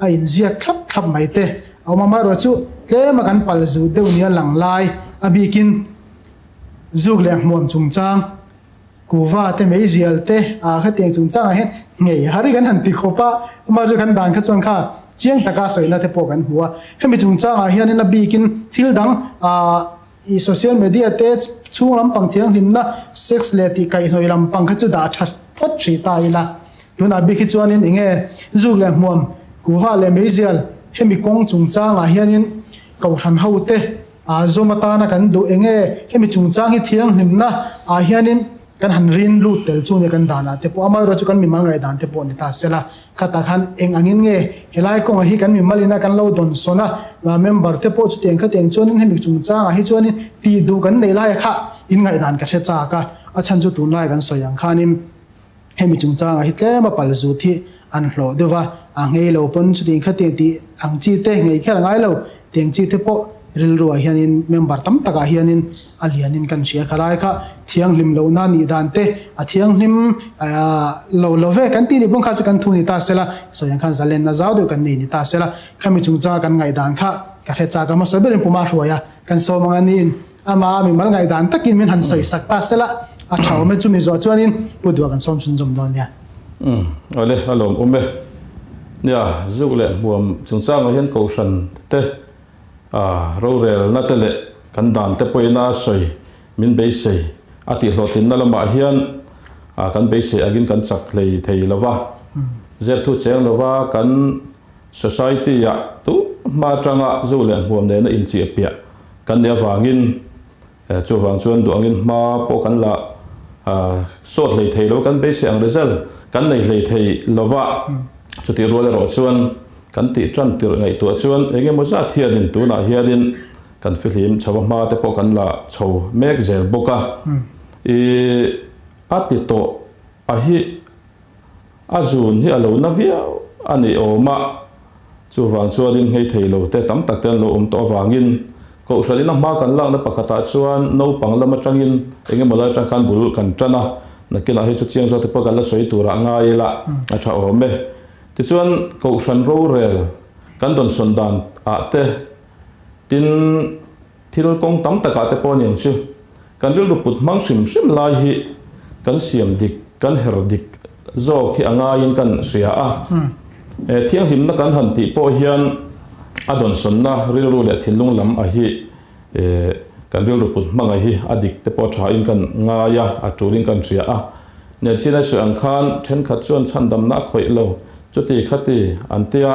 a in zia khap mai te awma ro chu tle ma kan pal zu deu nia langlai abikin zuk le hmom chungchang kuwa te mei zial te kha teng chungchang a hen ngei hari kan han ti khopa ama ju kan dan kha chuan kha chiang taka soina te po kan huwa hemi chungchang a hianin a bikin thil dang i social media te chung lampang thiang hlimna sex le ti kai hnoi lampang kha chu da that phot thri ta ila tuna bi khi chuanin enge zuk le hmom kuwa le meizial hemi kong chungchang a hianin ko than ho te zomata na kan du enge hemi chungchang hi thiang hlimna a hianin kan han rin lut tel chu ne kan dana te po amai ro chu kan mi mal ngai dan te po ni ta sela khata khan eng angin nge helai kong hi kan mi malina kan lo don sona member te po chu teng kha teng chuanin hemi chungchang a hi chuanin ti du kan nei lai kha in ngai dan ka the cha ka a chan chu tun lai kan soyang khanin hemi chungchang a hi tle ma pal zu thi an hlo dewa a ngei lo pon chu teng kha teng ti ang chi te ngei kha ngai lo teng chi te po ril ruwa hianin member tam taka hianin alianin kan sia khalai kha thiang lim lo na ni dan te a thiang lim lo ve kan ti ni bong kha chu kan thu ni ta sela so yang khan zalen na zau de kan nei ni ta sela khami chungcha kan ngai dan kha ka he cha ka ma saberin puma hruaya kan so manganin ama mi mal ngai dan takin min han soi sak ta sela a thau me chu mi zo chuanin pudwa kan som chun zom don ya ale alom ume ya zule buam chungcha ma hian ko san te ro rel na tele kan dan te poina soi min be sei ati hlotin na lama hian kan be sei agin kan chak lei thei lova zer thu cheng lova kan society ya tu ma tanga zule buam ne na in chi pia kan ne wangin chu wang chuan du angin ma po kan la sot lei thei lo kan be sei ang result kan nei lei thei lova chu ti ro le ro chuan kan ti tran tir ngai tu chuan enge mo za thianin tu na hianin kan filim chawa ma te po kan la chho mek zel boka ati to a hi azun hi alo na via ani oma chu wang chuanin ngei theilo te tam tak ten lo to wangin ko salina ma kan lang na pakata chuan no panglama tangin enge mala ta kan bul kan tana nakina hi chu chiang zo te po kan la soi tura ngai la a tha ome ti chuan ko san ro rel kan don son dan te tin thil kong tam taka te pon yang chu kan ril ru put mang sim lai hi kan siam dik kan her dik zo khi anga in kan ria thiang him na kan han ti po hian adon son na ril ru le thilung lam a hi kan ril ru put mang a hi adik te po tha in kan nga ya a turin kan ria เนี่ยที่ได้ส่วนข้านเช่นขัดส่วนชั้นดำนักข่อยเราจุดที่ขัดที่อันเตีย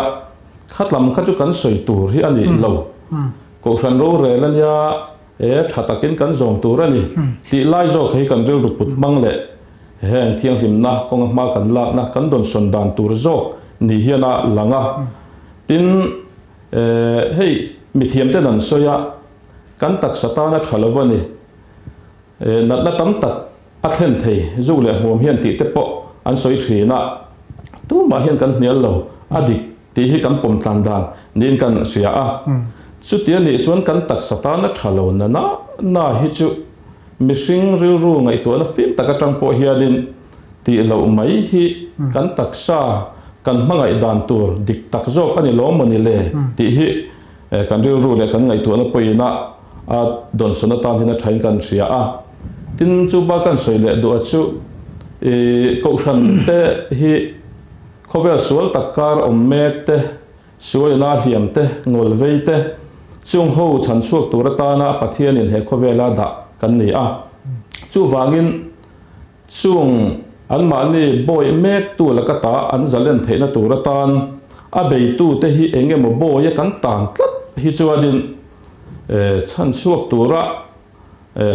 ขัดลำขัดจุกันสวยตัวที่อันนี้เราก็ฉันรู้เรื่องนี้ขัดตะกินกันส่งตัวนี่ที่ไล่โจให้กันเรื่องรูปมังเลยแห่งเที่ยงหิมนะคงมากันละนะกันโดนส่วนดานตัวโจนี่เฮียนะหลังอ่ะทินให้มีเทียมเต้นนั่นสวยกันตักสตาร์นักขลุ่วันนี้นัดตั้มตัดอัดเห็นเทจู่เลยหัวเฮียนตีเตปะอันสวยถีน่ะตัวมาเฮียนกันเนี้ยเราอดีตตีให้กันปมตันดานนี่กันเสียอ่ะสุดที่นี่ส่วนกันตักสตาร์นักขลุ่นน่ะฮิจูมิสิงริรู้ไงตัวนั้นฟิล์มตะกจังพอเฮียดินตีเราไม่ฮิกันตักซากันมั่งไงดานตัวดิกตักโจกันนี่ล้อมันนี่เลยตีฮิกันริรู้เลยกันไงตัวนั้นไปน่ะโดนสนตานที่นัดใช้กันเสียอ่ะทินจูบากันสวยเลยดูอัจูก็ฉันเตะฮิเขาเวลสวลตักการอมเมกเตะสวยน่าเหี่ยมเตะงอลเวเตะช่วงหูฉันช่วงตัวตานะปะเทียนินเฮเขาเวลาดะกันนี่อ่ะจู่วางินช่วงอันมานี่บ่อยเมกตัวละกตาอันจะเล่นเทนตัวตานอาเบยตู้เตะฮิเองเงมบ่อยกันตานตัดฮิจวดินฉันช่วงตัวระ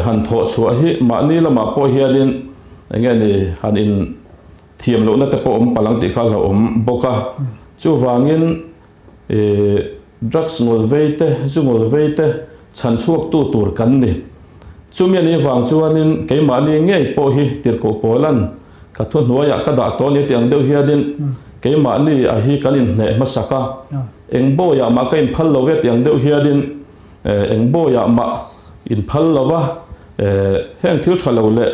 หันโถชัวฮิมานี่ละมาพอเฮียดินอย่างเงี้ยนี่หันอินเทียมโลนั่นแต่พอพลังติดข้าวบกะจู่วางินdrugs งอลเวเตจู่งอลเวเตฉันช่วงตัวกันนี่จู่มีนี่ฟังจู่นินเกี่ยมานี่เงี้ยพอฮิติดโกโปลันกัดทุนหัวอยากกระดาษตัวนี้เตียงเดียวเฮียดินเกี่ยมานี่ฮิกันนินเนี่ยมาสักะเอ็งโบอยากมาเกี่ยพัลโลเวเตียงเดียวเฮียดินเอ็งโบอยากมาอินพัลละวะแห่งที่ทะเลาะเลย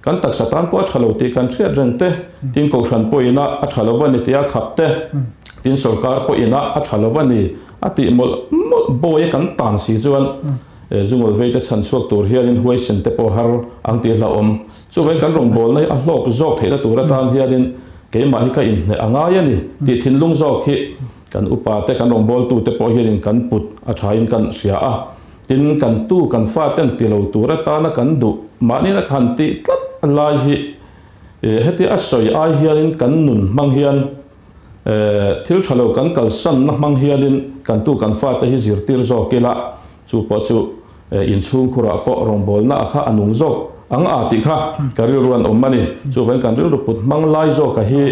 กันตักสตานก็ทะเลาะตีกันเชื่อเรื่องเตะทินกขันปอยนะทะเลาะวันนี้ที่อาขับเตะทินสการปอยนะทะเลาะวันนี้ติมลโบยกันตานสีจวนจุงเวทฉันสวกตัวเฮียรินหวยเซนเตปอฮาร์อังตีละอมจุเวกันรองบอลในอัลโลกจอกเห็นตัวตานเฮียรินเกี่ยมาฮิกอินในอ่างายนี่ติทินลุงจอกฮิกันอุปาเตกันรองบอลตัวเตปอเฮียรินกันปุดอาชายินกันเสียทินกันตู้กันฟาเต็นตีเราตัวตานกันดุมานี่นักหันติตัดลายฮิเฮติอัศยอาเฮียรินกันนุนมังเฮียนทิลทะเลกันกัลสันนักมังเฮียดินกันตู้กันฟาเตฮิซิรติรจอกละจูปอจูอินซูคุระก็รองบอลน่ะข้าอนุงจอกอังอาติค่ะการเรื่องอมมันนี่จูเป็นการเรื่องปุตมังไล่จอกฮี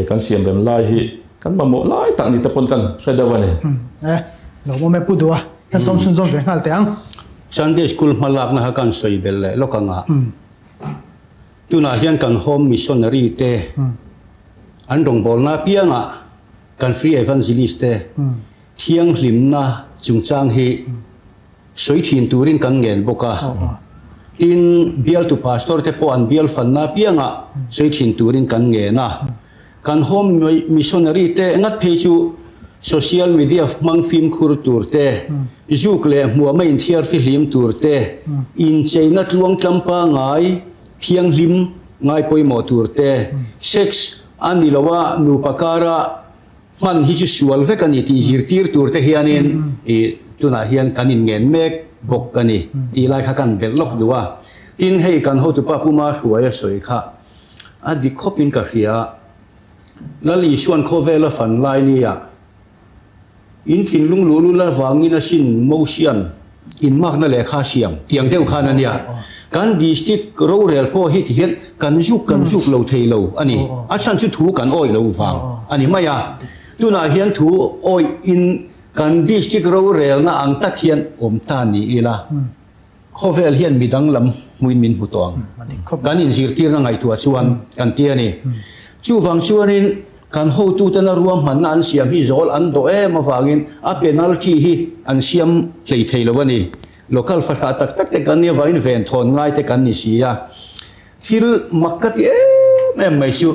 กันเสียมเรมไล่ฮีกันมาโมไล่ต่างนี่ตะปนกันใช่เดียวกันนี่เราโมไม่พูดด้วยท่านสมสุนทรเวงหัลเตียง Sunday school มาลักนะกันสวยเบลเลยลูกอ่ะตัวน่ะเฮียนกัน home missionary เตอันตรงบอลน่ะเปียงอ่ะกัน free evangelist เตเที่ยงลิมน่ะจุงจางฮีสวยถิ่นตูรินกันเงินบกะทินเบียลตุ pastor เตปอนเบียลฟันน่ะเปียงอ่ะสวยถิ่นตูรินกันเงินนะกัน home missionary เตงัดเพจู social media มังฟิล์มคูร์ตูร์เตจุกเล่มัวไม่อินเทียร์ฟิล์มตูร์เตอินเจนัดลวงจำปาไงเที่ยงลิมไงปอยหมอตูร์เต sexอันนี้เราว่านูปการะมันฮิจุสวลเวกันนี่ที่จิรตีร์ตัวเทียนินตัวน่ะเฮียนกันนินเงินเมกบกกันนี่ที่ไล่ข้ากันเบลล็อกดูว่าทินให้กันเขาตัวป้าผู้มาหัวจะสวยค่ะอดีตคบอินกับเฮียแล้วลีชวนเขาเวลฝันไล่นี่อ่ะอินทินลุงลุละวางินาชินโมเชียนอินมากนั่นแหละข้าเสียงเตียงเดียวข้านั่นเนี่ยการดิสติกเราเรียลพอฮิตเห็นกันจุกเราเทเราอันนี้อาชันชุดถูกันอ้อยเราฟังอันนี้ไม่ยาตัวน่ะเห็นถูอ้อยอินกันดิสติกเราเรียลน่ะอังตักเห็นอมตานี่อีละข้อเวลเห็นมีดังลำมุนมินหุตองกันอินสิรตีนั่งไงตัวชวนกันเตียนี่ชูฟังชวนอินกันหูตูตันรวมมันอันเสียมฮิโซลอันโดมาฟังอินอาเป็นนัลทีฮิอันเสียมเลยเทเราวันนี้local ฝรั่งตักแต่กันเนี่ยวันนี้เวนทอนง่ายแต่กันนี่สิยาที่มักกะที่ไม่ชัว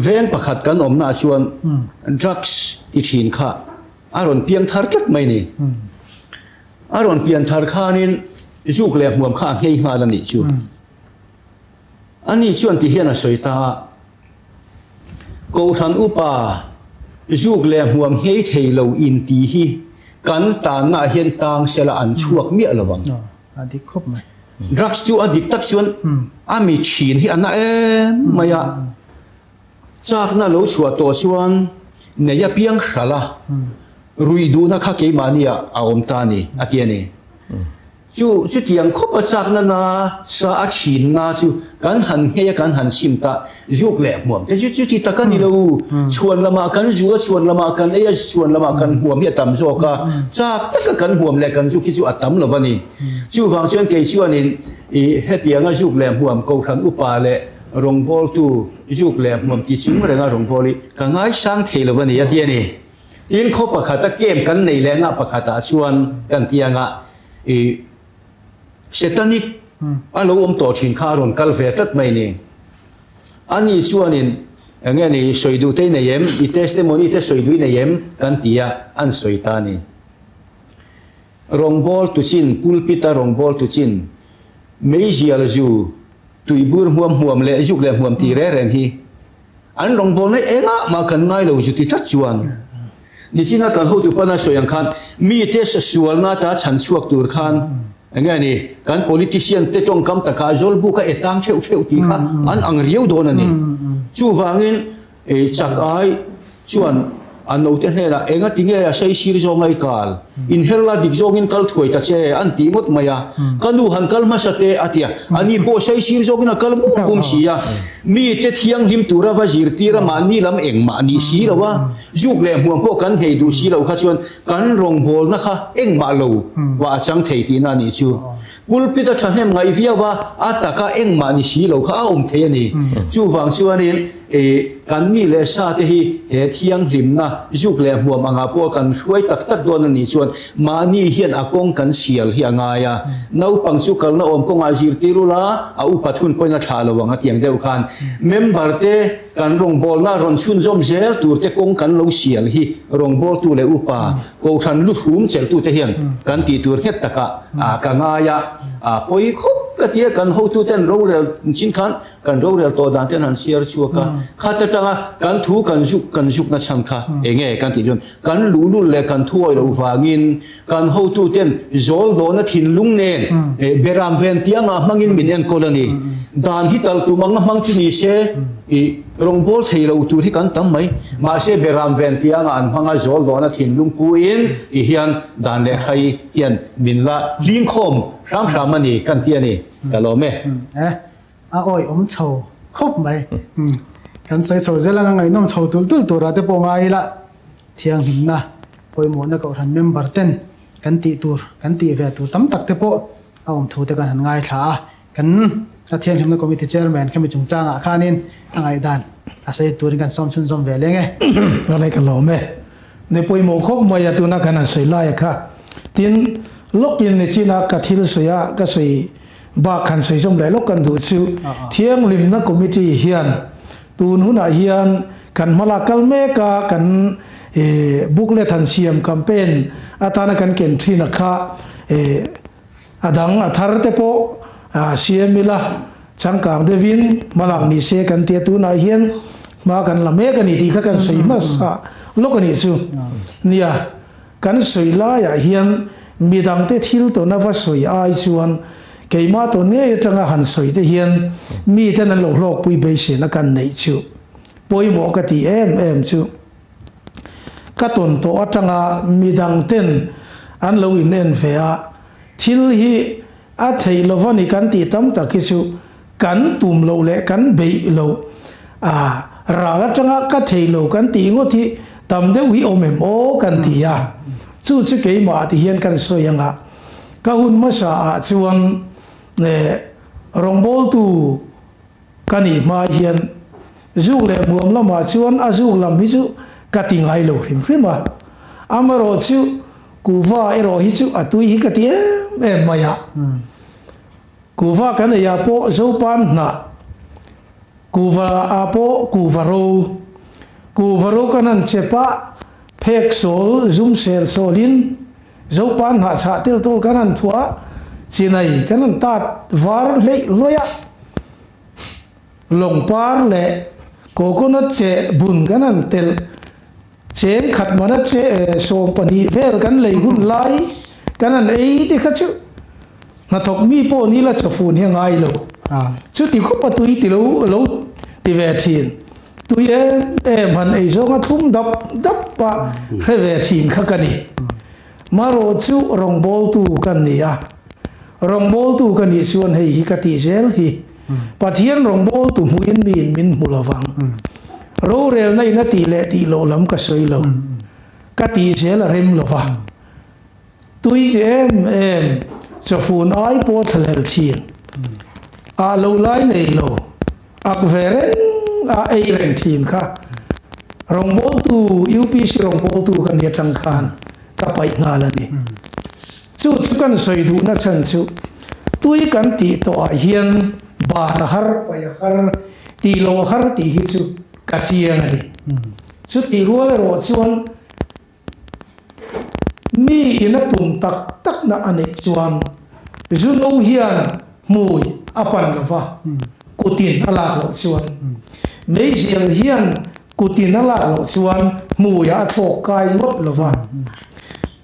เวนประคัดกันอมน่าชวน drugs ที่ชินข้าอารมณ์เพียงทาร์กัดไม่นี่อารมณ์เพียงทาร์ข้านี่จุกเล็บหัวข้าเฮียมาดันนี่ชัวอันนี้ชวนที่เฮียน่ะสวยตากูทันอุปาจุกเล็บหัวเฮียเทเราอินตีฮีกันตาหน้าเห็นตางเสละอันชวกเมียละวังอันที่ครบไหม drugs chu addict tak chuan ami thin hi ana maya chak na lo chua to chuan neya piang khala rui du na kha ke mania a om ta ni atiani chu tiang khopa chak na sa a thin na chu kan han he kan han sim ta juk le muam te chu ti takani lo chuan lama kan zu chuan lama kan e chuan lama kan huam hi tam zo ka chak tak kan huam le kan zu ki chu atam lovani chu wang chuan ke chuanin i hetianga juk le huam ko than upa le rong bol tu juk le huam ti chung renga rong boli ka ngai sang thelovani atiani tin kho pakhata kem kan nei le nga pakhata chuan kan tianga i satanic alo om to thin kha ron kal ve tat mai ni ani chuanin enge ni soidu te nei em I testimony te soidu nei em kan tia an soitani rong bol tu chin pulpita rong bol tu chin meijial ju tuibur huam le juk le huam ti re reng hi an rong bol nei enga ma kan ngai lo ju ti that chuan ni china kan ho tu pana soyang khan mi te sual na ta chan chuak tur khan enge ni kan politician te tong kam ta ka zol bu ka etang cheu ti kha an ang riu don ani chu wangin e chak ai chuan an no te hela enga tinge ya sei sir zo ngai kal in herla dik zongin kal thuai ta che an ti ngot maya kanu han kal ma sate atia ani bo sei sir zongin kal bum sia mi te thiang him tura wa jir tira ma ni lam eng ma ni si lawa juk le huam po kan hei du si lo kha chuan kan rong bol na kha eng ma lo wa chang thei ti na ni chu pulpita thanem ngai via wa ataka eng ma ni si lo kha om the ni chu wang chuanin e kan mi le sa te hi he thiang hlim na juk le huam anga po kan hruai tak tak don ani chuan ma ni hian akong kan sial hi anga ya nau pang chu kal na om ko nga jir tirula a upathun poina thalo wanga tiang deu khan member te kan rong bol na ron chun zom zel tur te kong kan lo sial hi rong bol tu le upa ko khan lu hum chel tu te hian kan ti tur het taka a ka nga ya a poi khop ka tia kan ho tu ten ro rel chin khan kan ro rel to dan ten han siar chu ka khata tanga kan thu kan juk na chan kha enge kan ti jon kan lu le kan thuai lo wangin kan ho tu ten zol do na thin lung nen beram ven tianga mangin min en colony dan hi tal tu mang mang chu ni se I rong bol thei lo tu hi kan tam mai ma se beram ven tianga an manga zol do na thin lung pu in I hian dan le khai hian min la ring khom sam ani kan ti ani kalome a oi chho khop mai kan sai chho zela ngai nom chho tul ra te po ngai la thiang him na poimo na ko ran member ten kan ti ve tur tam tak te po aom thu te kan han ngai tha kan a thiang him na committee chairman khami chung changa khanin angai dan a sai tur kan som chun som ve lenge ngai ka lo me ne poimo khop mai ya tu na kan sai la ya kha tin lokin ne china ka thil soya ka sei ba khan sei som le lok kan du chu thiang lim na committee hian tun huna hian kan mala kalme ka kan booklet han siam campaign atana kan ken thina kha adang athar te po siamila changkang devin malak ni se kan te tu na hian ma kan la me kan ni kha kan sei ma sa lokani chu nia kan sei la ya hian midang te thil to na va soi ai chuan keima to ne tanga han soi te hian mi ten an lo hlok pui be se na kan nei chu poimo ka ti em chu ka ton to atanga midang ten an lo in en fe a thil hi a thei lovani kan ti tam ta ki chu kan tum lo le kan be lo ra atanga ka thei lo kan ti ngo thi tam de wi omem o kan ti ya chu keima ti hian kan soyanga ka hun ma sa chuang rong bol tu kani ma hian zuk le muam lama chuan azuk lam hi chu kating ai lo hrim amaro chu kuwa ero hi chu atui hi ka ti maya kuwa kan ya po zo pan na kuwa apo kuwa ro kanan chepa phek sol zum sel solin zo pan ha cha til tu kanan thua chinai kanan tat var le loya longpar le coconut che bun kanan tel chen khat mana che so pani ver kan lei gun lai kanan ei ti khachu na thok mi po ni la chafun hi ngai lo chu ti ko patui ti lo ti ve thin tui em han ei zonga thum dap pa he ve thin kha kani maro chu rong bol tu kan ni a rong bol tu kan ni chuan hei hi ka ti zel hi pathian rong bol tu muin min mulawang ro rel nei na ti le ti lo lam ka soi lo ka ti zel rem lo wa tui em chafun ai po thalel thin a lo lai nei lo ak vere a ei ren thin kha rong bol tu UPC rong bol tu kan ni tang khan ka pai nga la ni chu kan soi du na chan chu tui kan ti to a hian ba har pa ya har ti lo har ti hi chu ka chiang ani chu ti ro ro chuan mi ina tum tak na ane chuan zu no hian mui apan la va kutin ala lo chuan mei sial hian kutin ala lo chuan mui a thok kai ngot lo va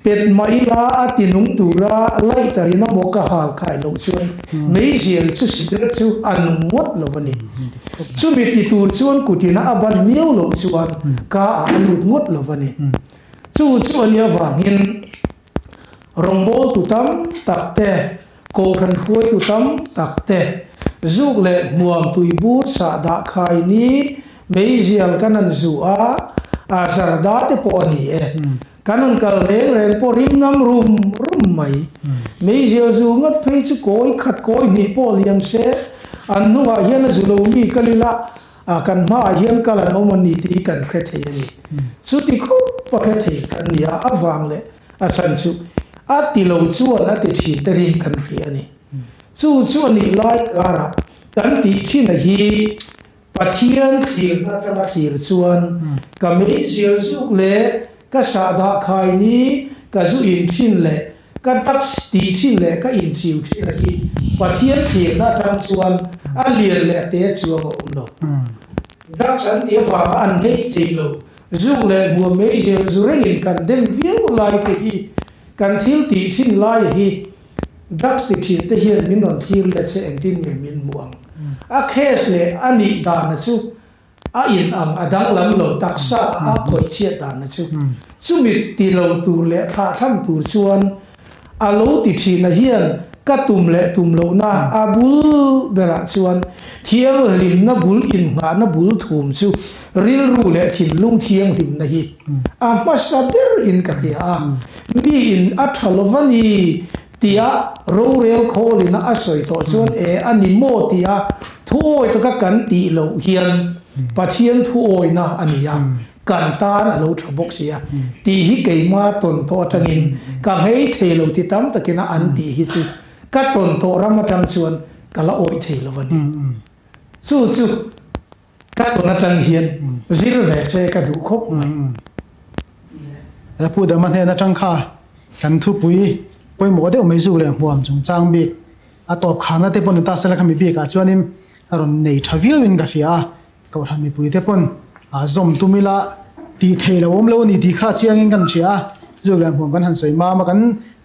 pet mai la atinung tura lai tarina boka hal kai lo chuan mei sial chu sidra chu anung ngot lo bani chu bit ti tur chuan kutina aban miau lo chuan ka alut ngot lo bani chu chuan ya wangin rongbol tu tam takte ko khan khoi tu tam takte zuk le muam tui but sa da khai ni mei zial kanan zu a sarda te po ni kanan kal reng po rim nam rum mai mei zial zu ngat phei chu koi khat koi mi po liam se an nu a hian zu lo mi kalila a kan ma hian kalan omani ti kan khethe ni chu ti ko pakhethe kan ya awang le a san chu a ti lo chuan a ti thi te rin kan fi ani chu ni lai ara kan ti thin a hi pathian thil na tanga thil chuan ka me zil zuk le ka sa da khai ni ka zu in thin le ka tak ti thin le ka in chiu thin a hi pathian thil na tang chuan a lian le te chuang o lo dak chan ti wa an nei te lo zuk le bu me zil zu rin kan den viu lai ke hi kan thil ti thin lai hi dak si thi te hian min on thil le se eng tin min muang a khes le ani da na chu a in ang adang lam lo taksa a phoi chia da na chu mi ti lo tu le tha tham tu chuan a lo ti thi na hian ka tum le tum lo na a bul bera chuan thiang lim na bul in nga na bul thum chu ril ru le thin lung thiang lim na hi a ma saber in ka ya mi in a thalovani tia ro rel kholina a soi to chuan ani mo tia thoi to ka kan ti lo hian pathian thu oina ania kan tan a lo thabok sia ti hi keima ton to thangin ka hei thelo ti tam takina an ti hi chu ka ton to ramatang chuan kala oi thelo wani chu ka to na tang hian zir ve che ka du khop mai pu da man he na tang kha kan thu pui poi mo de mai zu le huam chung chang bi a top khana te pon ta sala khami bi ka chuanin aron nei thaviu in ga ria ko thami pui te pon a zom tumila ti thelo om lo ni ti kha chiang in kan chia zu le huam kan han sei ma kan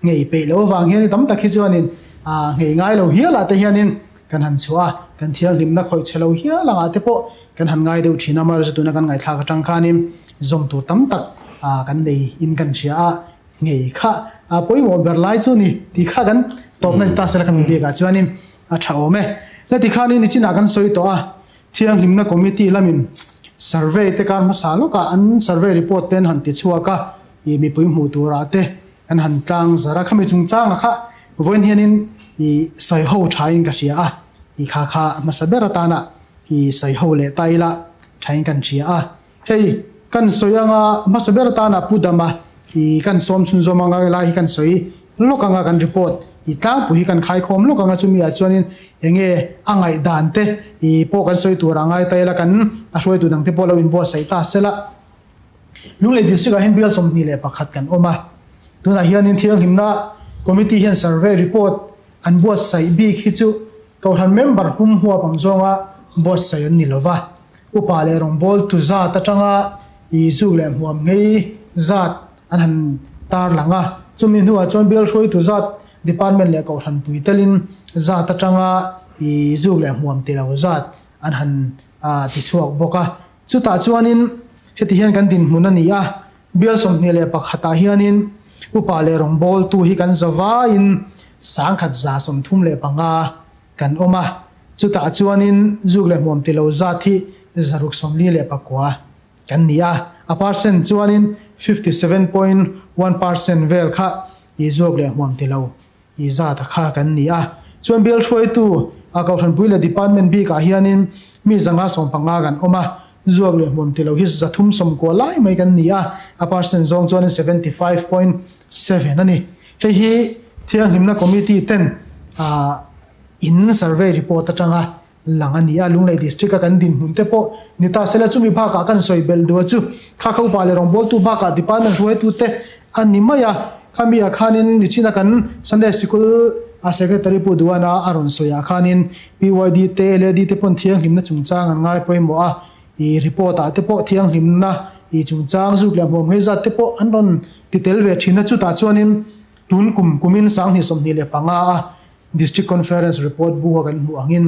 ngei pe lo wang hian tam ta khi chuanin a ngei ngai lo hi la te hianin kan han chua kan thial lim na khoi chelo hi la nga te po kan han ngai deu thina mar zu na kan ngai thla ka tang khanin zom tu tam tak a kan nei in kan chia ngei kha a poi mo ber lai chu ni ti kha kan top na ta sala kan bi ka chuanin a thao me la ti kha ni china kan soi to a thiang himna committee lamin survey te kan ma salo ka an survey report ten han ti chua ka i mi pui mu tu ra te an han tlang zara khami chung chang kha voin hianin i sai ho thain ka ria a i kha ma sabera ta na i sai ho le taila thain kan ria a hei kan soyanga ma sabera ta na pudama i kan som sun zoma nga la hi kan soi lokanga kan report i ta pu hi kan khai khom lokanga chumi a chuanin enge angai dan te i po kan soi tu rangai taila kan a hroi tu dang te polo in bo sai ta sela lunglei district a hen bial som ni le pakhat kan oma tuna hianin thiang himna committee hian survey report an bo sai bi khi chu ko han member pum huwa pang zonga bo sai an ni lova upa le rong bol tu za ta tanga i zu le huam ngei zat an han tar langa chumi nuwa chon bel hroi tu zat department le ko han puitelin za ta tanga I zuk le muam te lo zat an han ti chuak boka chuta chuanin heti hian kan din mun ani a bial som ni le pakhata hianin upa le rong bol tu hi kan zawa in sang khat za som thum le panga kan oma chuta chuanin zuk le muam te lo zat hi zaruk som li le pakwa kan nia a percent chuanin 57.1% vel kha I zuk le muam te lo I za ta kha kan nia chuan bial thoi tu a ko than puile department bi ka hianin mi zanga som panga kan oma zuak le mom tilo his zathum som ko lai mai kan nia a percent zong chuan 75.7 ani hi thiang himna committee ten in survey report atanga langania lunglei district kan din hunte po nita sela chumi bha ka kan soi bel do chu kha khau pa le rong bol tu bha ka department huai tu te ani maya khamia khanin nichina kan Sunday school a secretary pu duana aron soya khanin PYD te LED te pon thiang himna chungchang an ngai poimo a I report a te po thiang himna I chungchang zuk le bom heza te po anron titel ve thina chu ta chuanin tun kumin sang hi som ni le panga a district conference report bu kan bu angin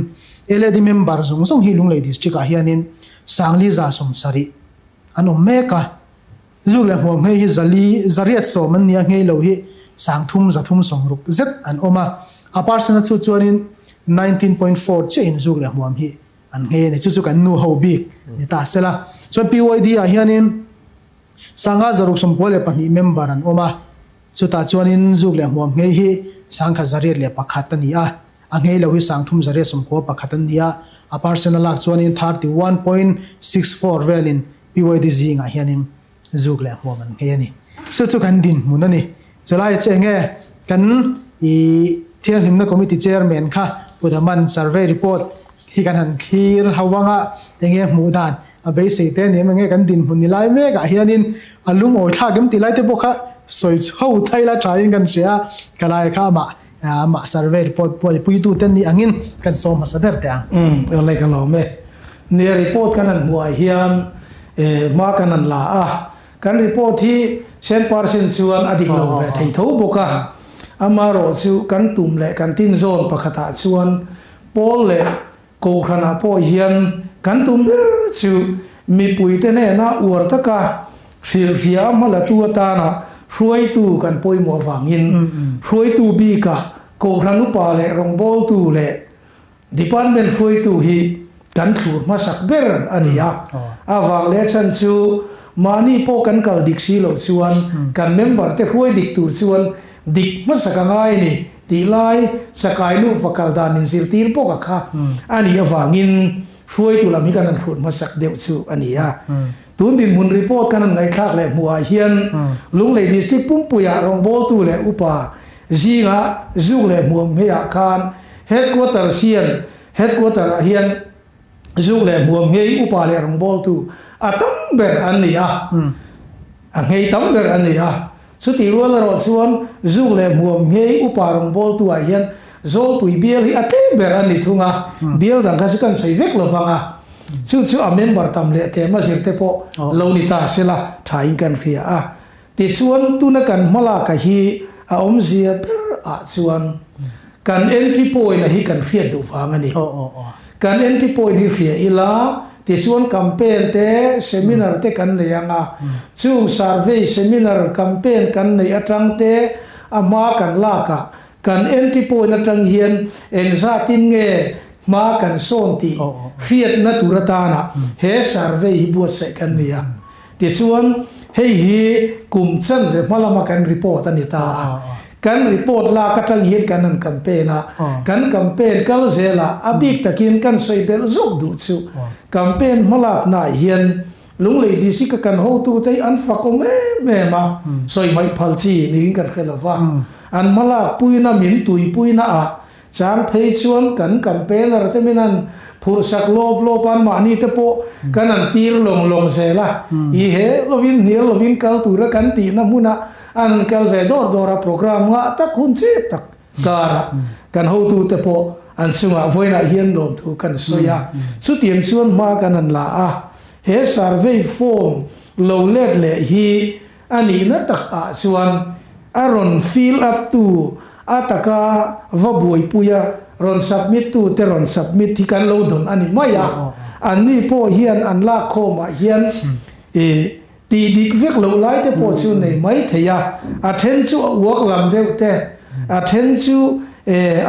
LED member zong zong hi lunglei district a hianin sangli za som sari anom meka zuk le bom hi zariat so man nia ngei lo hi sang thum za thum som ruk zet an oma a person chu chuanin 19.4 che in zuk le muam hi an he ne chu kan nu ho big ni ta sela so PYD a hianin sanga zaruk som pole pani member an oma chu ta chuanin zuk le muam nge hi sang kha zariat le pakhat ani a ngei lo hi sang thum zariat som ko pakhat an dia a person lak chuanin 31.64 velin PYD zinga hianin zuk le muam an he ani chu kan din mun ani July chenge kan I thiang himna committee chairman kha pudaman survey report hi kan han clear hawanga enge mudan a base te ne menge kan din hun nilai me ga hianin alung oi tha gam tilai te bokha soi ho thaila thain kan sia kalai kha ma survey report pui tu ten ni angin kan som ma sader te ang lai kan lo me ne report kan an muai hian ma kan an la a kan report hi 100% chuan adik lo ve thei tho boka amaro chu kan tum le kan tin zone pakhata chuan pol le ko khana po hian kan tum chu mi puite ne na ur taka fil hia mala tu ta na hruai tu kan poi mo wangin hruai tu bi ka ko khanu pa le rong bol tu le department hruai tu hi kan thur ma sak ber ania awang le chan chu mani po kan kal diksi lo chuan kan member te hruai dik tu chuan dik ma sakangai ni tilai sakai lu pakal danin zirtir po ka kha ani awangin hruai tu lam hi kan an khut ma sak deu chu ania tun din mun report kan an ngai thak le muai hian lunglei district pumpuya rong bol tu le upa zinga zuk le muam heya khan headquarter hian zuk le muam hei upa le rong bol tu atam ber ania angei tam ber ania suti rual ro suan zuk le muam hei upa rong bol tu a hian zol pui bial hi ate ber ani thunga bial dang ka sikan sei vek lo wanga chu a member tam le te ma zir te po lo ni ta sela thain kan khia a ti chuan tu na kan mala ka hi a om zia per a chuan kan entry point na hi kan khia du wanga ni kan entry point hi khia ila ti chuan campaign te seminar te kan leyanga chu survey seminar campaign kan nei atang te ama kan la ka kan entry point atang hian engza tin nge ma kan son ti khiat na turatana he survey hi buat sai kan nia ti chuan hei hi kum chan le malama kan report ani ta kan report la ka tang hian kan an campaign kan campaign kal zela abik takin kan soi bel zok du chu campaign malak na hian lunglei disi ka kan ho tu tai an fakom me ma soi mai phalchi ni kan khelawa an malak puina min tui puina a chang phei chuan kan campaigner te minan phur sak lo pan ma ni te po kan an tir long zela I he lovin kal tu ra kan ti na muna an kal ve dora program nga tak hun che tak kara kan ho tu te po an sunga voina hian dom tu kan soya chu tiang chuan ma kan an la a he survey form lo le hi ani na tak a chuan aron fill up tu ataka va buai puya ron submit tu te ron submit thi kan lo don ani maya ani po hian an la khoma hian ti dik vek lo lai te po chu nei mai theya a then chu work lam deuh te a then chu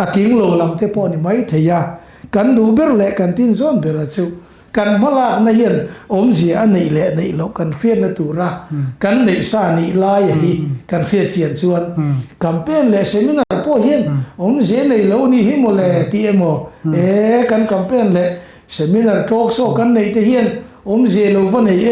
a king lo lam te po ni mai theya kan du ber le kan tin zon ber chu kan mala na hian om zia nei le nei lo kan khriat na tura kan nei sa ni lai hi kan khriat chian chuan campaign le seminar po hian om zia nei lo ni hi mo le tmo kan campaign le seminar talk show kan nei te hian om zia lo va nei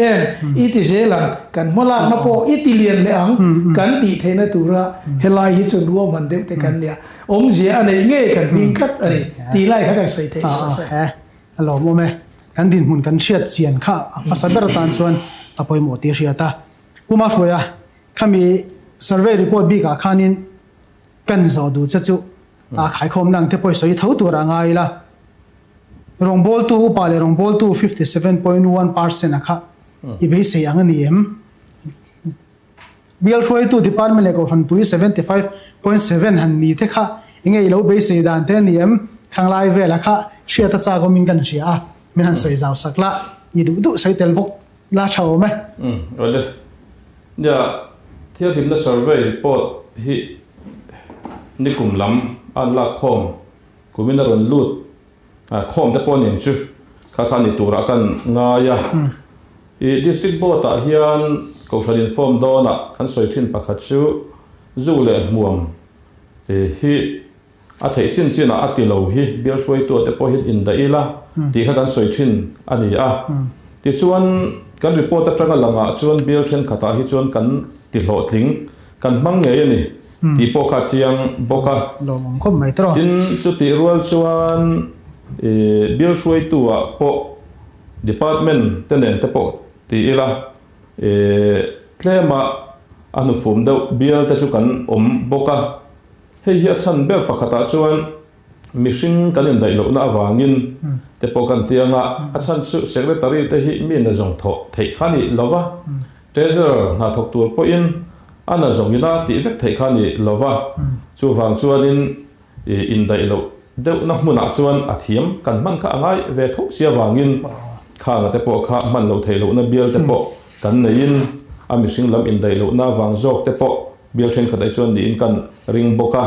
iti zela kan mala na po itilian le ang kan ti the na tura helai hi chun ruwa man de te kan nia om zia nei nge kan ning khat ani ti lai kha kan sei the alo mo me kan din mun kan hriat chian kha pasaber tan chuan apoi mo ti hriata uma foya khami survey report bi ka khanin kan zo du cha chu a khai khom nang te poi soi tho tur angai la rongbol tu pa le rongbol tu 57.1% akha i be se ang ni em bial foi tu department le ko han tu 75.7 han ni te kha ingei lo be se dan te ni em khanglai ve la kha hria ta cha ko min kan hria min han soi zaw sakla i du soi tel bok la chao me ole ya thia tim na survey report hi nikum lam an la khom kumina ron lut khom te pon yin chu kha ni tura kan nga ya i district board a hian ko tharin form dona kan soi thin pakhat chu zu le muam hi a thei chin a ati lo hi bial foi tu te po hit in da ila ti kha kan soi thin ani a ti chuan kan report atanga langa chuan bial then khata hi chuan kan ti hlo thing kan mang nge ani ti po kha chiang boka lo mong khom mai tro tin chu ti rual chuan bial foi tu a po department tenen te po ti ila tlema anu fum do bial te chu kan om boka hei hi san ber pakhata chuan mihring kan in dai lo na awangin te po kan tianga a chan chu secretary te hi mi na jong tho thei khani lova treasurer na thok tur po in ana zongina ti vek thei khani lova chu wang chuan in dai lo deuh na hmuna chuan a thiam kan man kha angai ve thok sia wangin khang te po kha man lo thei lo na bial te po kan nein a mihring lam in dai lo na wang jok te po bial then khatai chuan ni in kan ring boka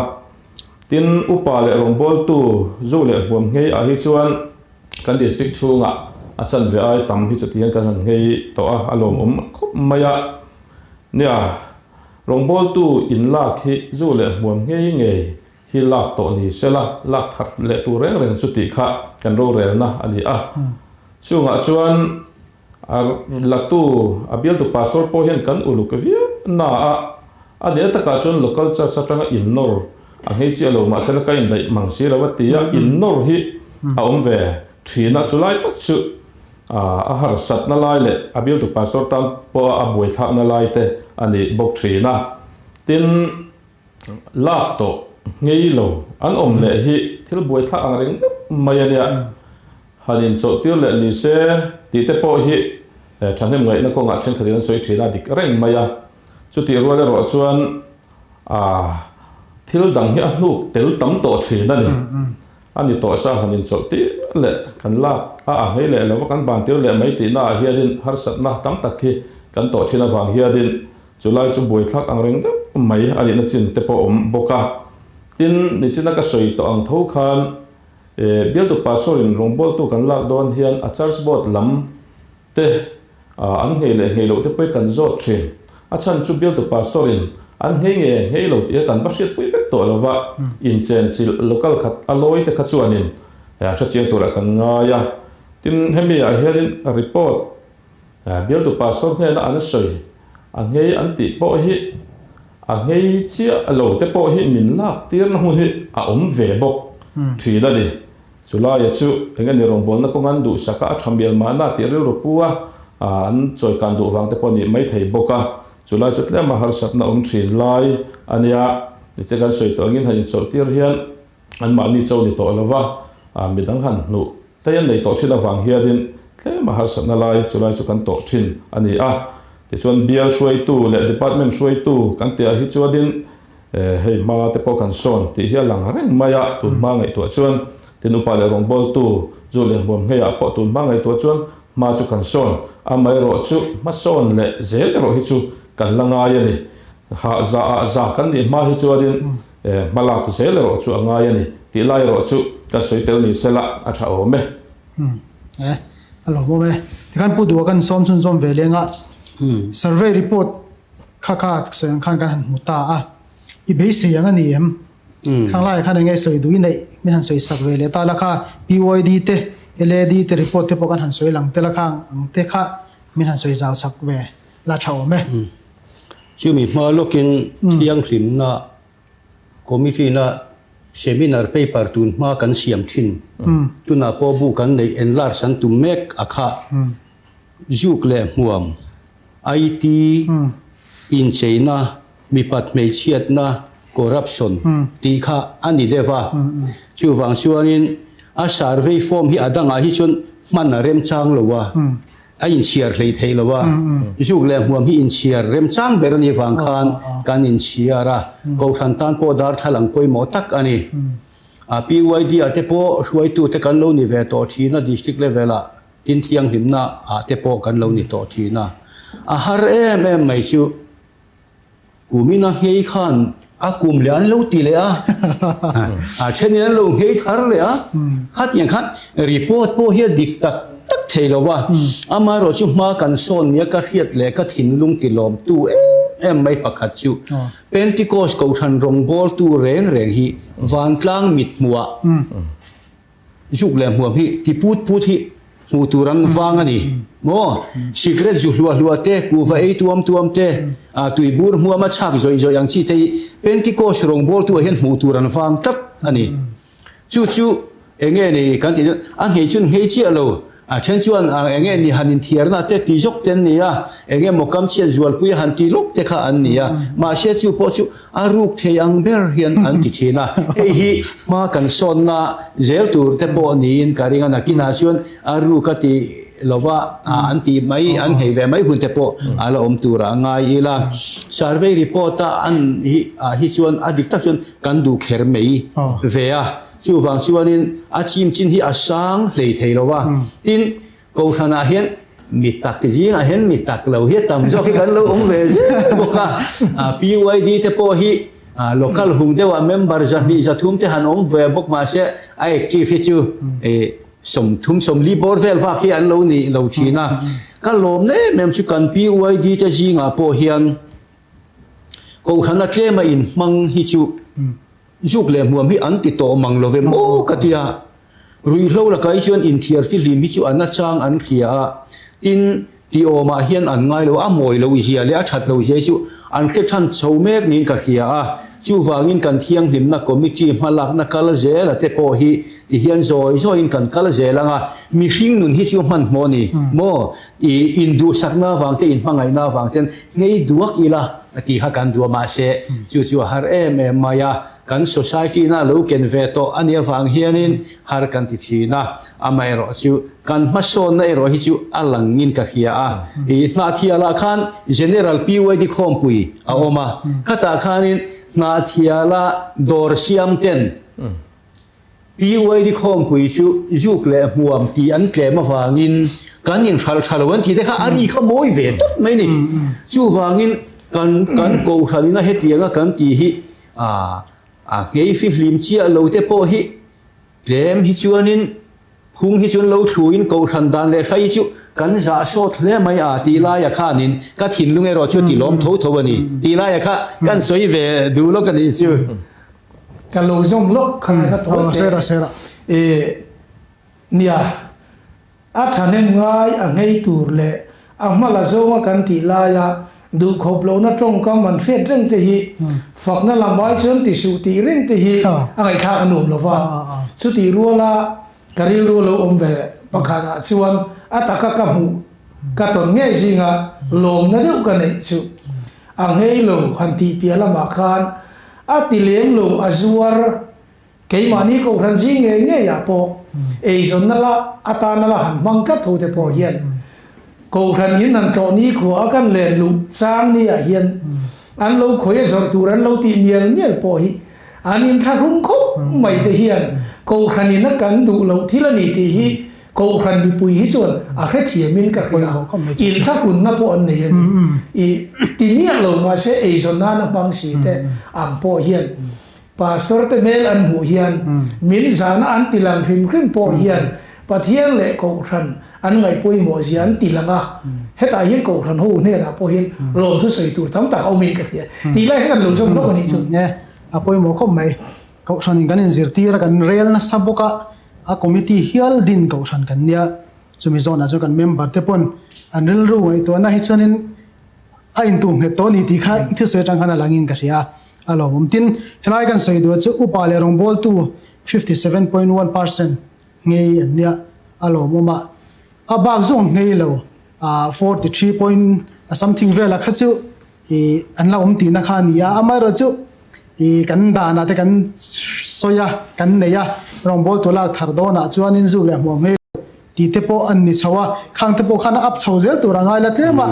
tin upa le rongbol tu zu le bom ngei a hi chuan kan district chunga a chan ve ai tam hi chu tian kan ngei to a alom khop maya nia rongbol tu in lak hi zu le bom ngei ngei hi lak to ni sela lak khat le tu reng reng chu ti kha kan ro rel na ani a chunga chuan a lak tu a bial tu passport po hian kan uluk via na a de ta ka chun local church atanga innor a hei chi lo ma sel ka in dai mang si rawati a innor hi a om ve thina chulai tak chu a har sat na lai le a bil tu passport tam po a boi thak na lai te ani bok thina tin lak to ngei lo an om le hi thil boi thak ang reng mai ania halin cho tir le ni se ti te po hi thanem ngai na ko nga then khadin soi thina dik reng maya chu ti ro le ro chuan thil dang hi a hnuk tel tam to thina ni ani to sa hanin cho ti le kan la hei le lo kan ban tir le mai ti na hianin har sat na tam tak hi kan to thina wang hianin chulai chu boi thak ang reng mai ani na chin te po om boka tin ni china ka soi to ang tho khan bial tu pastor in rongbol tu kan lak don hian a church board lam te an ngei lo te poi kan zo thin a chan chu bial tu pastor in an ngei lo ti kan basit pui vek to lova in chen sil local khat aloi te khachuanin tha chiang tura kan nga ya tin hemi a hiarin report bial tu pastor ne na an soi a ngei an ti po hi a ngei chia lo te po hi min lak tir na hun hi a om ve bok thina ni chula ya chu engan ni rongbol na kongan du saka thambial ma na ti rel ropua an choi kan du wang te po ni mai thei boka chula chutle ma har sat na om thin lai ania ni te kan soi to ngin hain so tir hian an ma ni chau ni to lova midang han nu tayan nei to thina wang hianin tle ma har sat na lai chula chu kan to thin ani ti chuan bial shoi tu le department shoi tu kan te hi chuadin hei ma te po kan son ti hi lang reng maya tun ma ngai to chuan tinu pa le rong bol tu Julian bom ngeya po tun ma ngai to chuan ma chu kan son amai ro chu ma son le zel ro hi chu kan langa ya ni ha za kan ni ma hi chu adin malak zel ro chu anga ya ni ti lai ro chu ka soi tel ni sela a tha o me alo mo me kan pu du kan som sun som ve lenga survey report kha sang khan kan muta a i be se yang ani em khang lai khan nge soi du nei min han soi sak ve le ta la kha PYD te LAD te report te pokan han soi lang te la khang ang te kha min han soi jaw sak ve la chao me chu mi ma lokin thiang hlim na committee na seminar paper tun ma kan siam thin tuna po bu kan nei enlar san tu mek akha juk le muam IT in China mi pat mei chiat na corruption ti kha ani dewa chu wang chuanin a survey form hi adanga hi chun man rem chang lowa a in share hlei thei lowa juk le muam hi in share rem chang berani wang khan kan in share ko khan tan po dar thalang poi mo tak ani a PYD ate po hruai tu te kan lo ni ve to thina district level a tin thiang hlimna a te po kan lo ni to thina a har em mai chu kumina ngei khan a kum lian lo ti le a chenian lo ngei thar le a khat yang khat report po hi dik tak theilowa ama ro chu ma kan son nia ka hiat le ka thin lung ti lom tu em mai pakhat chu Pentecost ko than rong bol tu reng hi van tlang mit muwa juk le muam hi ti put hi mu turan wang ani mo secret ju lua te ku va ei tuam te a tui bur muama chak zoi yang chi te Pentecost rong bol tu hen mu turan wang tak ani chu enge ni kan ti a ngei chun ngei chi alo a chen chuan enge ni hanin thierna te ti jok ten ni a enge mokam chia zual pui han ti lok te kha an ni a ma she chu po chu a ruk the ang ber hian an ti china ei hi ma kan son na zel tur te po ni in karinga na kina chuan a ru ka ti lowa an ti mai an hei ve mai hun te po ala om tura ngai ila survey report an hi chuan adik ta chuan kan du kher mei ve a chu wang chuanin a chim chin hi a sang hlei thei lowa tin ko thana hian mi tak ji a hen mi tak lo hi tam jo hi kan lo om ve je boka PYD te po hi local hung dewa member jani jathum te han om ve bok ma se a active chu som li bor vel ba khi an lo ni lo china ka lom ne mem chu kan PYD te ji nga po hian ko thana tlema in mang hi chu juk le muam hi an ti to mang love mo katia rui hlo la kai chuan in thiar fi lim hi chu an chang an khia tin ti o ma hian an ngai lo a moi lo zia le a that lo zia chu an ke than chho mek nin ka khia chu wangin kan thiang hlim na committee malak na kala zela te po hi ti hian zoi in kan kala zelanga mi hring nun hi chu man mo ni mo i indu sakna wang te in mangai na wang ten ngei duak ila ti ha kan du ma se chu har maya kan society na lo ken ve to ania wang hianin har kan ti thina amai ro chu kan ma son na ro hi chu alangin ka khia i na thiala khan general PYD khompui a oma kata khanin na thiala dor siam ten PYD khompui chu juk le muam ti an tlema wangin kan in thalwan ti de kha ari kha moi ve tot mai ni chu wangin kan ko thalina hetianga kan ti hi ngei fi hlim chi a lo te po hi lem hi chuanin khung hi chun lo thuin ko than dan le khai chu kan za so thle mai ti la ya khanin ka thin lunge ro chu ti lom tho ani ti la ya kha kan soi ve du lo kan ni chu kan lo jong lo khan ka to sera nia a thanen ngai a ngei tur le a mala zo ma kan ti la ya du khop lo na trong ka man fet reng te hi phok na lambai chon ti su ti reng te hi angai kha anu lo wa su ti ru la kari ru lo om ve pakhana chuan ataka ka mu ka ton nge jinga lom na deu ka nei chu angei lo han ti pia la ma khan a ti leng lo azuar ke mani ko ran jing nge ya po e zon na la ata na la han mang ka tho te po hian ko ran yin nan to ni ko akan le lu sang ni a hian an lo khoi zor tur an lo ti miel po hi anin kha rum khop mai te hian ko khani na kan du lo thilani ti hi ko khan bi pui hi chon a khe thiamin ka ko in kha kun na po an nei i ti ni lo ma se e zon na bang si te am po hian pastor te mel an hu hian min zana an tilang hrim hrim po hian pathian le ko khan an ngai poi mo zian tilanga heta hi ko khan ho ne na po hi lo thu sei tu tam ta au min ka ti lai kan lo jom lo ni chu ne apoi mo khom mai ko san kan in zirti ra kan rel na saboka a committee hial din ko san kan nia chumi zona chu kan member te pon an rel ru ai to na hi chanin a in tum he to ni ti kha I thu se chang khana langin ka ria alo mum tin helai kan sei do chu upa le rong bol tu 57.1% ngei ania alo moma abak zong ngei lo 43 point something vela khachu I an la ti na kha nia amai ro chu I kan da na te kan soya kan neya rong bol to la thar do na chuan in zu le mo ngei ti te po an ni chawa khang te po khana up chho zel tu rangai la tlema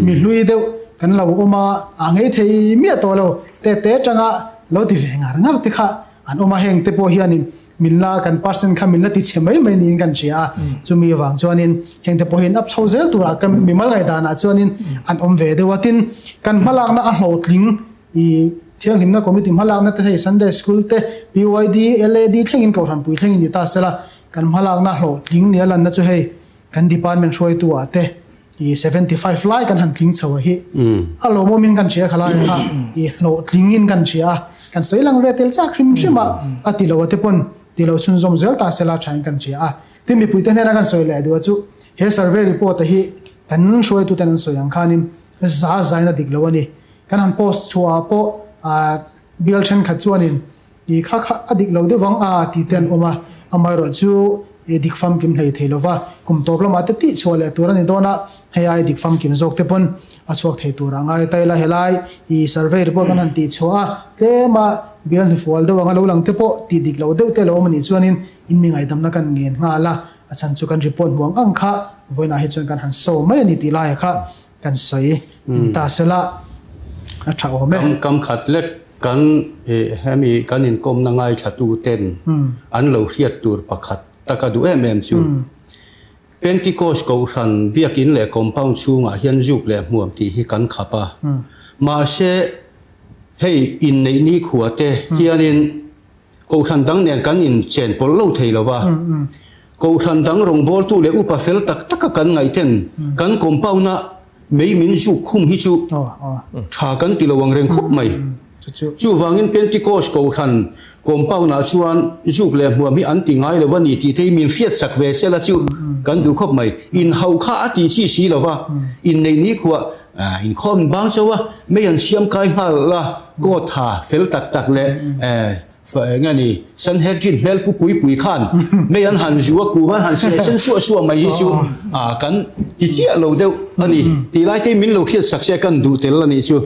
mi hlui deu kan lo oma angei thei mi to lo te changa lo ti ve ngar te kha an oma heng te po hianin minla kan person kha minla ti chemai mai nin kan chia chumi wang chuanin heng te po hin up chho zel tu ra kan mi mal ngai da na chuanin an om ve de watin kan malak na a hlotling I thiang himna committee malak na te hei Sunday school te BYD LAD thlengin ko ran pui thlengin ta sela kan malak na hlotling ni lan na chu hei kan department roi tu ate I 75 lai kan han tling chawa hi alo mo min kan chia khala ha I lo tlingin kan chia kan seilang ve tel cha khrim shima ati lo te pon ti lo chun zom zel ta sela thain kan chia ti mi pui te na kan soi le do chu he survey report hi kan shoi tu tan soyang khanin za zaina diklo ani kan han post chua po bial chen kha chuanin I kha adik lo de wang ti ten oma amai ro chu e dik fam kim hlei theilova kum toplama te ti chole turani dona hei ai dik fam kim jok te pon a chuak thei tur angai taila helai I survey report kan ti chua tlema bial ni fol de wang lo lang te po ti dik lo de te lo mani chuanin in mi ngai dam na kan ngen nga la a chan chu kan report buang ang kha voina hi chuan kan han so mai ni ti lai kha kan soi ni ta sela a thao me kam khat let kan hemi kan in kom na ngai thatu ten an lo hiat tur pakhat taka du em chu Pentecost ko ran biak in le compound chunga hian juk le muam ti hi kan khapa ma se hei in nei ni khuate hianin ko ran dang nen kan in chen pol lo theilowa ko ran dang rong bol tu le upa fel tak taka kan ngai ten kan compound na mei min ju khum hi chu tha kan ti lo wang reng khup mai chu wangin Pentecost ko ran compound na chuan juk le muam hi an ti ngai le wani ti thei min fiat sak ve sela chu kan du khop mai in hau kha ati chi si lova in nei ni khuwa in khom bang chawa me an siam kai hal la ko tha fel tak tak le ngani san hedrin mel pu pui khan me an han juwa ku han se sen su mai hi chu kan ti chi lo deu ani ti lai te min lo khiat sak se kan du tel ani chu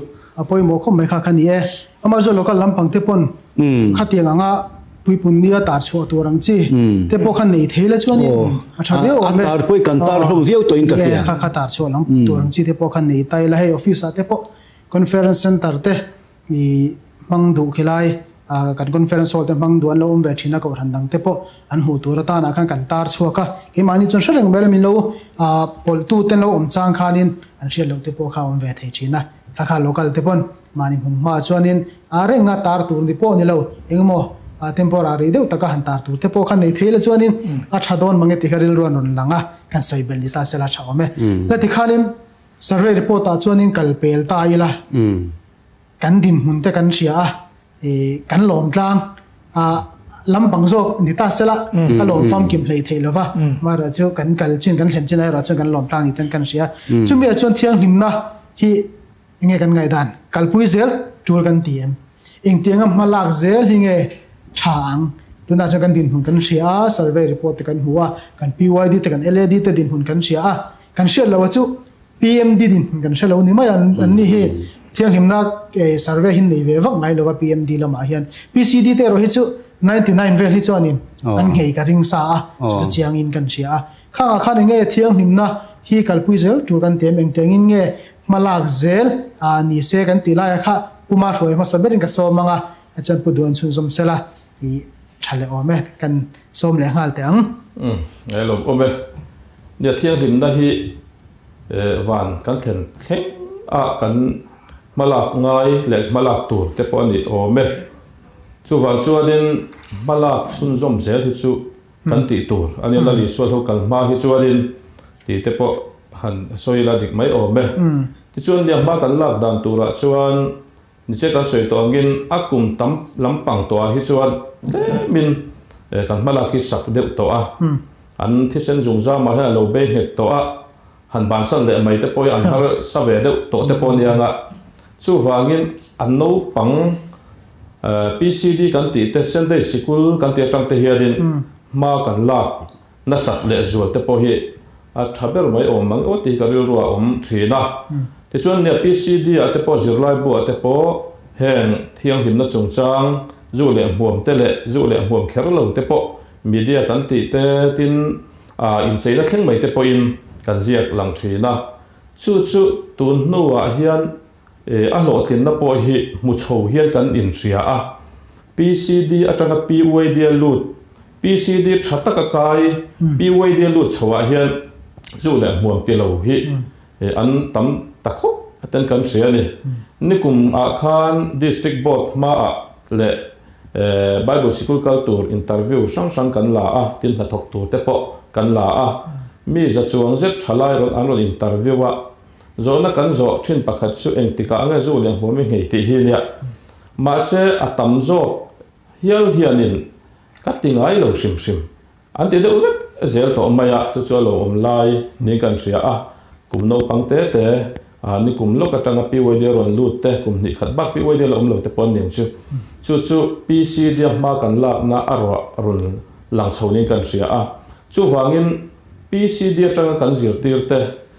apoi mo khom mai kha khani e amazo local lampang te pon khatiang anga puipun nia tar chho to rang chi te po khan nei theila chuani a tha deu me tar poi kan tar rom viau to in ka khia kha tar chho lang to rang chi te po khan nei tai la he office a te po conference center te mi mang du khilai kan conference hall te mang du an lo ve thina ko ran dang te po an hu tu ra ta na khan kan tar chho ka ke mani chon shreng bel min lo pol tu ten lo chang khanin an shel lo te po kha om ve thei thina kha local te pon mani hum ma chuanin are nga tar tur ni po ni lo engmo temporary deu taka han tar tur te po khan nei theila chuanin a thadon mangi ti kharil ron ron langa kan soi bel ni ta sela chawme la ti khanin survey report ta chuanin kalpel ta ila kan din mun te kan ria kan lom tlang lampang zok ni ta sela a lom fam kim hlei theilova ma ra chu kan kal chin kan thlen chin ai ra chu kan lom tlang ni tan kan ria chumi a chuan thiang himna hi nge kan ngai dan kalpui zel tul kan tiem eng tianga malak zel hinge thang tuna cha kan din hun kan ria survey report te kan huwa kan PYD te kan LAD te din hun kan ria kan share lawa chu PMD din kan share law ni mai an ni he thiang himna survey hin nei ve vak ngai lawa PMD lama hian PCD te ro hi chu 99 ve hi chu anin an ngei ka ring sa chu chiang in kan ria kha nge thiang himna hi kalpui zel tul kan tem eng tengin nge malak zel ni se kan ti lai kha puma roi ma saberin ka so manga achan pu duan chun som sela i thale ome kan som le ngal te ang ngai lo ome nia thiang rim na hi van kan thlen khe a kan malak ngai le malak tur te po ni ome chu wa chuanin malak sun zom zel hi chu kan ti tur ani la li so tho kal ma hi chuanin ti te po han soila dik mai ome ti chuan nia ma kan lak dan tura chuan ni che ka soi to angin akum tam lampang to hi chuan min kan malak hi sak deuh to a an thi sen jung za ma ha lo be het to a han ban san le mai te poi an har sa ve deuh to te po nianga chu wangin an no pang PCD kan ti te Sunday school kan ti atang te hianin ma kan lak na sak le zual te po hi a thaber mai om mang o ti ka ril ruwa om thina te chuan ne PCD a te po zirlai bu a te po heng thiang him na chung chang zu le huam te le zu le huam kher lo te po media kan ti te tin in sei la thleng mai te po in kan ziak lang thina chu tun nu a hian a lo tin na po hi mu chho hian kan in ria a PCD atanga PYD lut PCD thataka kai PYD lut chhawa hian zu le huam te lo hi an tam takho atan kan ria ni nikum a khan district board ma a le Bible school culture interview sang kan la a tin na thok tu te po kan la a mi za chuang zet thalai ron an ron interview a zona kan zo thin pakhat chu engtika anga zu le hmomi ngei ti hi nia ma se atam zo hianin katingai lo sim an ti de uvet zel to maya chu lo om lai ni kan ria a kum no pangte te ni kum lo ka tanga pi wei de ron lut te kum ni khat bak pi wei de lo om lo te pon ning chu PCD ma kan la na arwa run lang chhonin kan ria a chu wangin PCD tanga kan zir tir te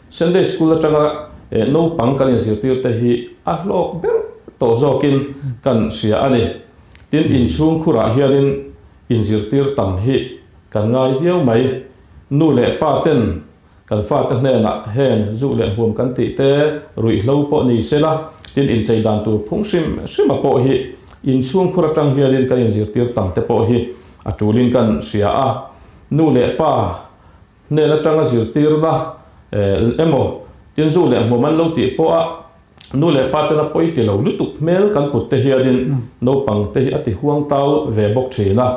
Sunday school tanga no pang kan zir tir te hi a hlok ber to zokin kan ria ani tin in chung khura hianin in zir tir tam hi kan ngai hiau mai nu le pa ten kan fa te hne na heng zu le hum kan ti te rui hlo po ni sela tin in chei dan tu phung sim po hi in chung khura tang hianin kan in zir tir tam te po hi a tulin kan ria a nu le pa ne la tanga zir tir na emo tin zu le hum man lo ti po a nu le pa te na poi ti lo lutuk mel kan put te hianin no pang te hi ati huang tau ve bok thina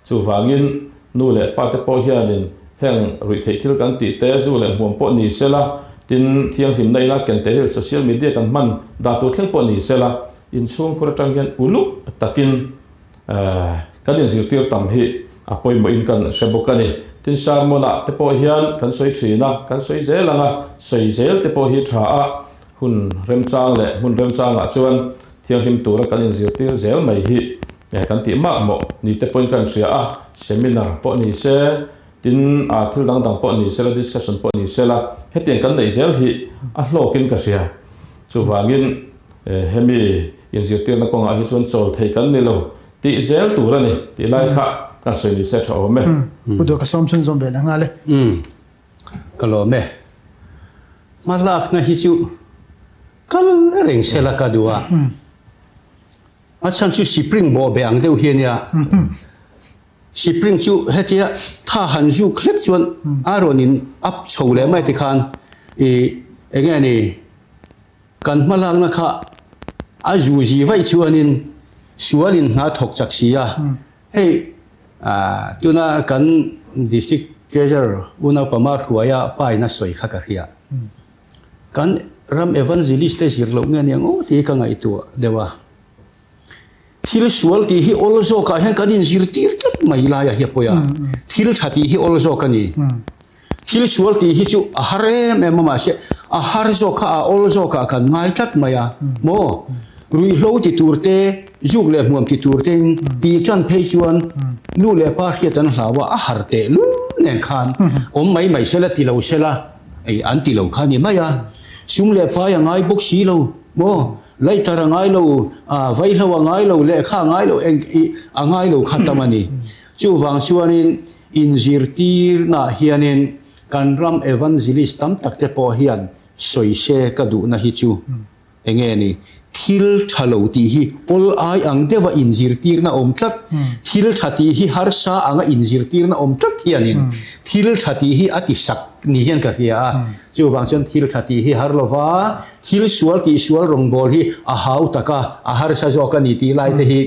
chu wangin nu le pa te po hianin heng rui thei thil kan ti te zu le hum po ni sela tin thiang him nei na ken te social media kan man da tu thleng po ni sela in chung khura tang hian ulu takin kan in zir tir tam hi apoi mo in kan sebokani tin sarmona te po hian kan soi thina kan soi zelanga soi zel te po hi tha a hun rem chang le hun rem chang a chuan thiang him tura kan in zir tir zel mai hi kan ti ma mo ni te point kan ria a seminar po ni se tin thil dang po ni se la discussion po ni se la hetien kan nei zel hi a hlokin ka ria chu wangin hemi in zir tir na ko nga hi chuan chol thei kan ni lo ti zel tura ni ti lai kha kan soi ni se tha ome pudo ka som chun zom ve la ngale kalo me malak na hi chu kal reng sela ka duwa achan chu spring bo be ang deuh hian ya spring chu hetia tha han ju khlek chuan aronin up chho le mai ti khan enge ni kan malak na kha aju ji vai chuanin sualin na thok chak sia hey tuna kan district treasurer una pama ruaya pai na soi kha ka ria kan ram evangelist te sirlo nge ni ngo ti ka ngai tu dewa thil sual ti hi also ka hen kan in zir tir tat mai la ya hi poya thil thati hi also ka ni thil sual ti hi chu a hare me mama se a har zo ka also ka kan ngai tat maya mo rui hlo ti turte zuk le muam ti turte ti chan phei chuan nu le pa khiat an hlawa a har te lu nen khan om mai sela ti lo sela ai an ti lo khan ni maya sum le pa ya ngai bok si lo mo lai tar ngai lo vai lo ngai lo le kha ngai lo eng a ngai lo khatamani chu wang chuanin in zir tir na hianin kan ram evangelist tam takte po hian soi se ka du na hi chu enge ni thil thalo ti hi ol ai ang dewa injir tir na om tlat thil thati hi har sa anga injir tir na om tlat hianin thil thati hi ati sak ni hian ka ria chu wang chen thil thati hi har lova thil sual ti sual rong bol hi a hau taka a har sa zo ka ni ti lai te hi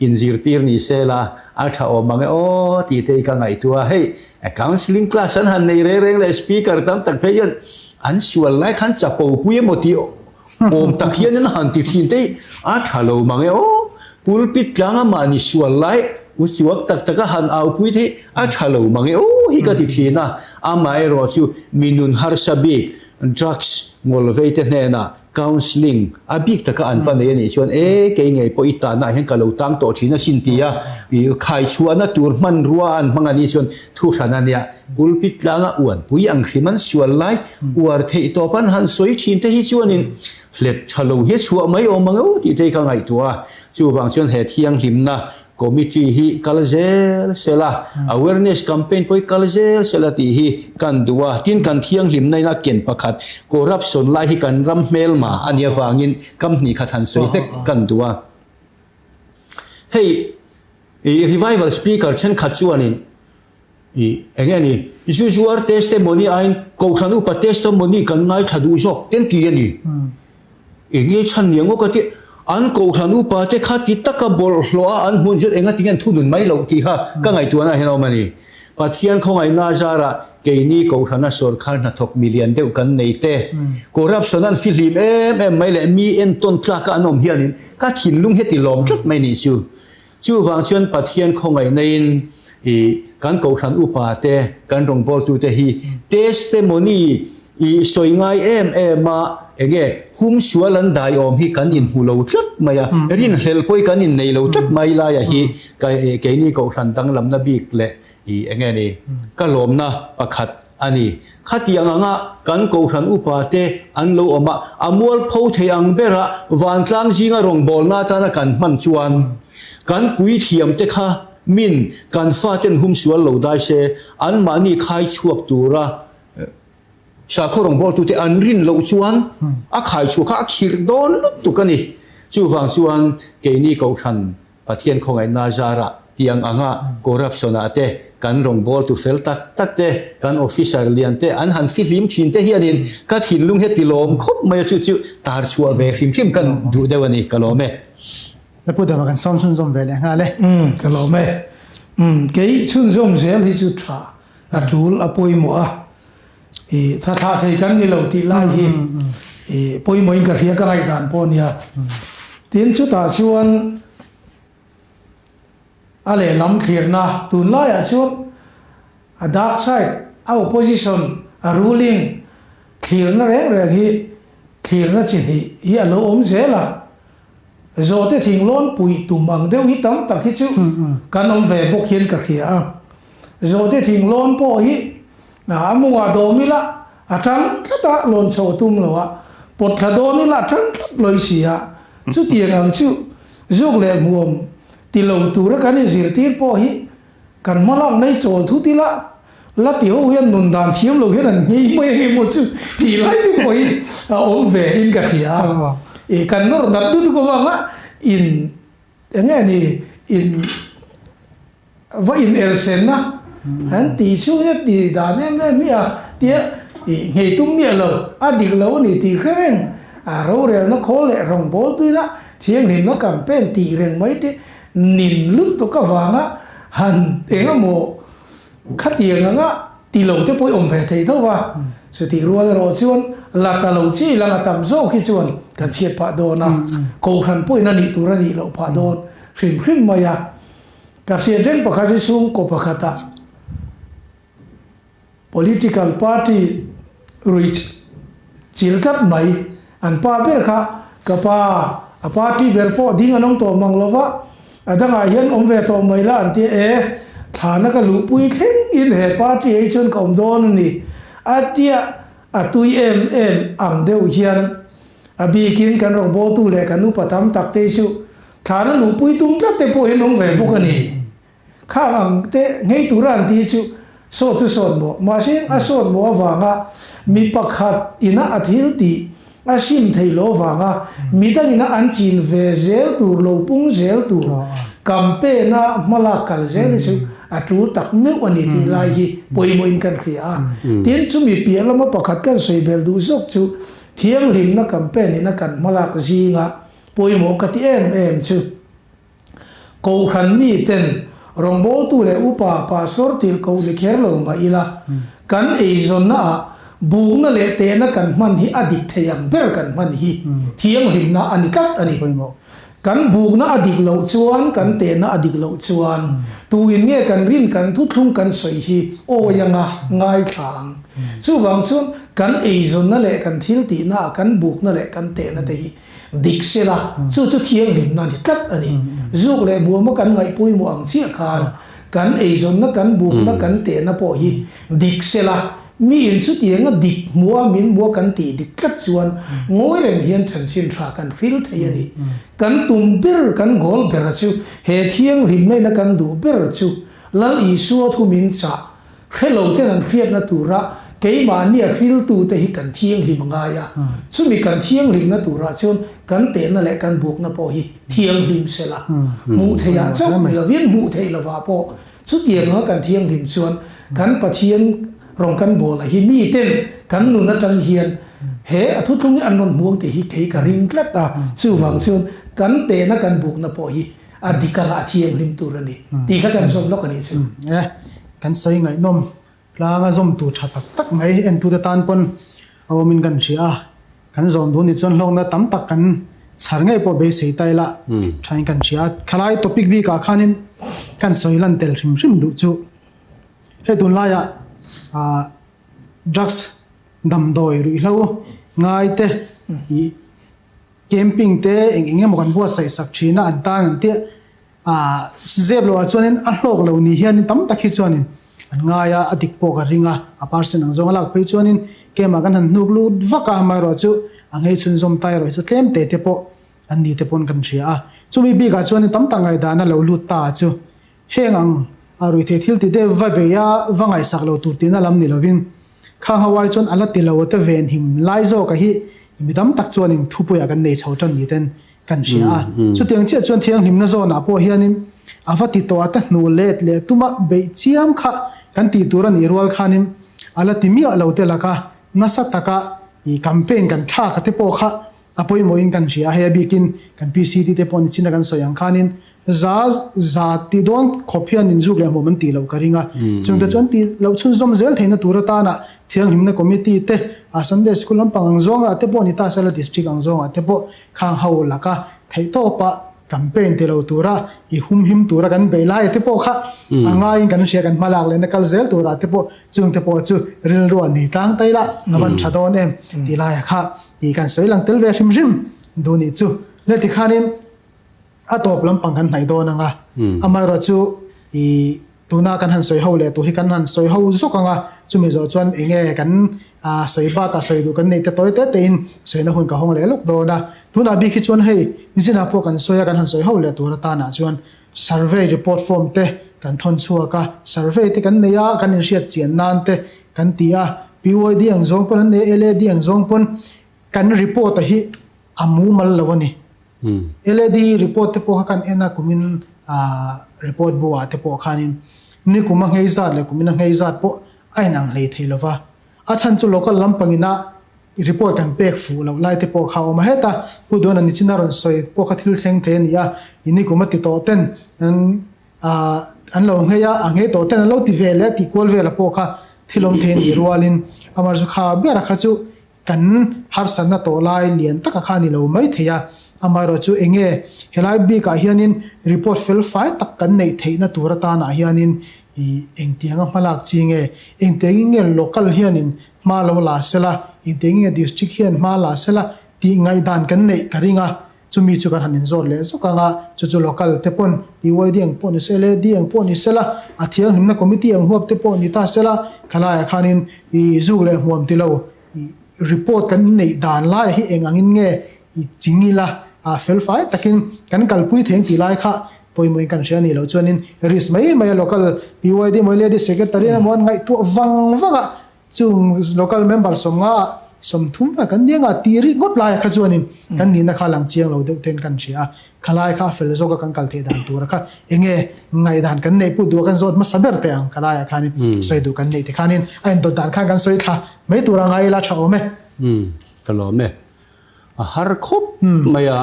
injir tir ni se la a tha o mang o ti te ka ngai tua hey counseling class an han nei re reng le speaker tam tak phe yan an sual lai khan cha po pu mo ti om tak hian an han ti thin te a thalo mange o pulpit tlanga mani sual lai u chuak tak taka han au pui the a thalo mange o hi ka ti thina a mai ro chu minun har sabik drugs ngol ve te hne na counseling a big taka an van nei ni chuan ke ngei po ita na hen ka lo tang to thina sin tia i khai chuana tur man ruan mangani chuan thu thana nia pulpit tlanga uan pui ang khriman sual lai uar thei to pan han soi thin te hi chuanin let chalo hi chu mai o mango ti te ka ngai tua chu wang chuan he thiang hlimna committee hi kalzel sela awareness campaign poi kalzel sela ti hi kan duwa tin kan thiang hlim nai na ken pakhat corruption lai hi kan ram mel ma ania wangin company khathan soi tek kan duwa hey revival speaker chen khachuanin again usual testimony ain ko khanu pa testimony kan ngai thadu jok ten ti ani enge chan niango ka ti an ko thanu pa te khati taka bol hloa an hun jet enga tingan thunun mai lo ti ha ka ngai tuana heno mani pathian khongai na jara keini ko thana sarkar na thok million deu kan nei te corruption an film em mai le mi en ton tla ka anom hianin ka thin lung heti lom chat mai ni chu wang chuan pathian khongai nein kan ko than upa te kan rong bol tu te hi testimony soi ngai ma enge hum sualan dai om hi kan in hulo tlat maya rin hlel poi kan in nei lo tlat mai la ya hi ke ni ko than tang lam na bik le enge ni ka lom na pakhat ani khatiang anga kan ko than upa te an lo oma amol pho the ang bera wan tlang jinga rong bol na ta na kan man chuan kan pui thiam te kha min kan fa ten hum sual lo dai se an mani khai chuak tura sa khorong bol tu te an rin lo chuan a khai chu kha khir don lut tu kani chu wang chuan ke ni ko than pathian khongai na jara tiang anga corruption ate kan rong bol tu fel tak te kan officer lian te an han fi lim thin te hianin ka thin lung he tilom khop mai chu tar chua ve him kan du dewani kalome le pu da kan som sun som ve le nga le kalome ke chun som zel hi chu tha a tul apoi mo a tha thei kan ni lo ti lai hi poi moi ka hria ka rai dan po nia tin chu ta chuan ale lam thir na tun lai a chuan a dark side a opposition a ruling thir na re hi thir na chi hi a lo om zela zo te thing lon pui tu mang deu hi tam tak hi chu kan om ve bok hian ka khia zo te thing lon po hi na amuwa do mi la atang ta lon so tum lo wa pot tha do ni la thang loi sia chu tiang ang chu zuk le muom ti lo tu ra kan zir ti po hi kan malak nei chol thu ti la tiu hian nun dan thiam lo hian ni mai mo chu ti lai ti po hi a om ve in ka khia kan nor dat du ko wa in enge ni in va in elsen na hắn tỷ số nhất tỷ đàn em đây mi à tiếc ngày tung mía lẩu đi lẩu này tỷ khen rau rèn nó khó lệ rồng bố tươi đó thiêng thì nó cầm pen tỷ rèn mấy thế nhìn lúc tôi có vàng á hẳn thế nó mồ khát tiền á tỷ lẩu thế bôi ổn về thấy đâu và sự tỷ rồi chuan là ta lẩu chi là tầm số khi chuan cần xếp phá đồ na cầu hẳn bôi na nị tu ra nị lẩu phá đồ khinh mà ya các xe đến bậc khai xuống cổ bậc khai ta political party reach chilkat mai an pa ber kha ka pa a party ber po ding anong to manglowa adanga hian om ve to mai la an ti thana ka lu pui theng in he party e chon kom don ni atia atui em ang deu hian abi kin kan ro bo tu le kanu patam tak te su thana lu pui tum ta te po hin om ve bo ka ni kha ang te ngei tu ran ti su so tu son mo ma sin a son mo wa nga mi pakhat ina athil ti asim theilo wanga mi dang ina an chin ve zel tur lo pung zel tur campaign na mala kal zel su atu tak me wani ti lai hi poimo in kan khia tin chu mi pi lama pakhat kan sei bel du zok chu thiang lim na campaign ina kan mala ka zinga poimo ka ti em chu ko khan mi ten rongbo tu le upa pa sor til ko le kher lo ma ila kan e zon na bu na le te na kan man hi adik theyam ber kan man hi thiang lim na ani kat ani poimo kan bu na adik lo chuan kan te na adik lo chuan tu in nge kan rin kan thu thung kan soi hi o yanga ngai thang chu wang chun kan e zon na le kan thil ti na kan buk na le kan te na te hi dik sela chu thiang lim na ni kat ani zuk le bu ma kan ngai pui mo ang chia khan kan e zon na kan buk na kan te na po hi dik sela mi in chu tianga dik mua min mua kan ti dik kat chuan ngoi reng hian chan chin tha kan fil thei ani kan tum ber kan gol ber chu he thiang lim nei na kan du ber chu lal i suwa thu min cha hello ten an khiat na tura kei ma ni a fil tu te hi kan thiang lim nga ya chu mi kan thiang lim na tura chuan kan te na le kan buk na po hi thiang lim sela mu theya chau mi la win mu thei la wa po chu tianga kan thiang lim chuan kan pathian rong kan bol hi mi ten kan nu na tang hian he athu thung an non muang te hi thei ka ring klat ta chu wang chuan kan te na kan buk na po hi adikala thiang lim tu rani ti ka kan som lok ani chu kan sei ngai nom tlanga zom tu tha tak mai en tu ta tan pon awomin kan ria kan zom du ni chon hlong na tam tak kan char ngai po be sei tai la thain kan ria khalai topic bi ka khanin kan soilan tel rim du chu he tun la ya drugs dam doi ri lo ngai te i camping te enge mo kan bua sai sak thina an ta an te zeb lo chuanin a hlok lo ni hian tam takhi chuanin an ngaya adik po ka ringa a parsen ang zonga lak pe chuanin kema kan han nuk lu vaka ma ro chu angai chun zom tai ro chu tlem te te po an ni te pon kan ria chumi bi ga chuanin tam tangai da na lo lu ta chu hengang arui the thil ti de va ve ya wangai sak lo tur ti na lam ni lovin kha hawai chon ala ti lo te ven him lai zo ka hi midam tak chuanin thupu ya kan nei chho tan ni ten kan ria chu tiang che chuan thiang him na zo na po hianin avati to ata nu let le tuma be chiam kha kan ti turan irwal khanin ala timi alo te laka nasa taka I campaign kan tha ka te po kha apoi moin kan ria he bikin kan PCT te pon china kan soyang khanin za ti don khopian in zuk le moment ti lo karinga chungta chon ti lo chun zom zel theina turata na thiang himna committee te a Sunday school lam pang zonga te po ni ta sala district ang zonga te po khang hau laka thei to pa campaign te lo tura I hum him tura kan belai te po kha anga in kan sia kan malak le na kal zel tura te po chung te po chu ril ro ni tang tai la ngaban thadon em ti la ya kha I kan soilang tel ve him rim do ni chu le ti khanin atop lam pang kan nai do na nga amai ro chu I tuna kan han soi ho le tu hi kan han soi ho zok anga chumi zo chuan enge kan soi ba ka soi du kan nei te toy te tein soi na hun ka hong le lok do na tuna bi khi chuan hei nisina po kan soya kan han soi ho le tu ra ta na chuan survey report form te kan thon chua ka survey te kan neya kan in ria chian nan te kan tia PYD ang zong pon ne LAD ang zong pon kan report hi amu mal lawani LAD report te po kan ena kumin report buwa te po khanin ni kuma ngei zat le kumina ngei zat po ai nang lei theilawa a chan chu local lampangina report kan pek fu lo lai te po khaw ma heta pu don ani chinaron soi po kha thil theng the nia ini kuma ti to ten an lo ngeya ange to ten lo ti vele ti kol vela po kha thilom the ni rualin amar su kha bera kha chu kan har sanna to lai lian taka kha ni lo mai theya amaro chu enge helai bi ka hianin report fel fai tak kan nei theina turata na hianin I engtianga malak chinge engtenge local hianin ma lo la sela engtenge district hian ma la sela ti ngai dan kan nei karinga chumi chu kan hanin zor le so kanga chu local te pon PYD ang pon sele di ang pon sela athiang himna committee ang huap te pon ni ta sela khala ya khanin I zug le huam ti lo report kan nei dan lai hi engangin nge I chingila fel fai takin kan kalpui theng ti lai kha poimoi kan ria ni lo chuanin ris mai local PYD moi le di secretary na mon ngai tu wanga chung local member somnga som thum va kan denga tiri ngot lai kha chuanin kan ni na kha lang chiang lo deuh ten kan ria khalai kha fel zo ka kan kal the dan tur kha enge ngai dan kan nei pu du kan zot ma saber te ang khalai khanin soi du kan nei te khanin ain do dan khan kan soi tha mai tura ngai la tha ome kalo me a har khop maya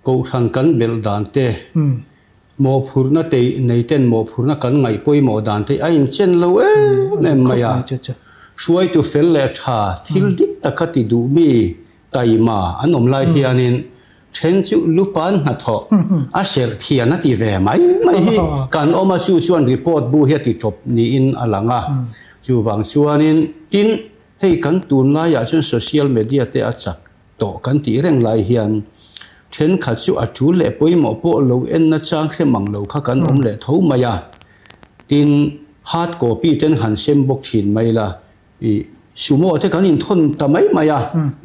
ko than kan bel dan te mo phurna te nei ten mo phurna kan ngai poi mo dan te ain chen lo me maya suai tu fel le tha thil dik takati du mi taima anom lai hianin chen chu lupan na tho a ser thiana ti ve mai hi kan oma chu chuan report bu he ti chop ni in alanga chu wang chuanin in hei kan tun la ya chun social media te a chak to kan ti reng lai hian chen kha chu a thu le poimo po lo en na chang hremang lo kha kan om le tho maya tin hard copy ten han sem bok thin mai la i sumo te kan in thon tamai maya